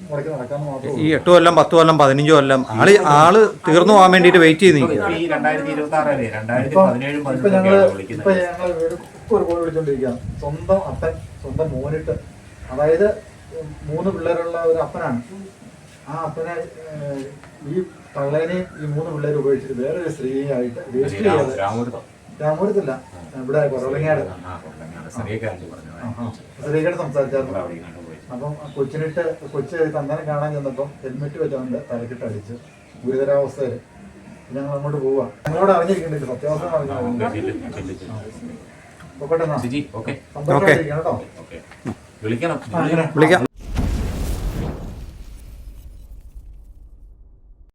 S2: മുടക്കി നടക്കാന്ന് മാത്രമേ.
S3: ഈ 8 കൊല്ലം 10 കൊല്ലം 15 കൊല്ലം ആള് തീർന്നു പോകാൻ വേണ്ടിട്ട് വെയിറ്റ് ചെയ്ത് നിൽക്കുക.
S2: ഇപ്പൊ ഞങ്ങള് ഒരു കോൾ വിളിച്ചോണ്ടിരിക്കുകയാണ്. സ്വന്തം അപ്പൻ സ്വന്തം മോനിട്ട്, അതായത് 3 പിള്ളേരുള്ള ഒരു അപ്പനാണ്. ആ അപ്പനെ ഈ തള്ളേനെയും ഈ 3 പിള്ളേരെ ഉപയോഗിച്ചിട്ട് വേറൊരു സ്ത്രീയായിട്ട് രജിസ്റ്റർ ചെയ്യാതെ, രാമപുരത്തില്ല, ഇവിടെ കുറവലങ്ങാട് സ്ത്രീയോട് സംസാരിച്ചായിരുന്നു. അപ്പം കൊച്ച് തന്തനെ കാണാൻ ചെന്നപ്പം ഹെൽമെറ്റ് വെച്ചവൻ്റെ തലക്കിട്ട് അടിച്ച് ഗുരുതരാവസ്ഥയിൽ ഞങ്ങൾ അങ്ങോട്ട് പോവാ. ഞങ്ങളോട് അറിഞ്ഞിരിക്കുന്നുണ്ട്, സത്യാവസ്ഥ അറിഞ്ഞു.
S1: വിളിക്കണം.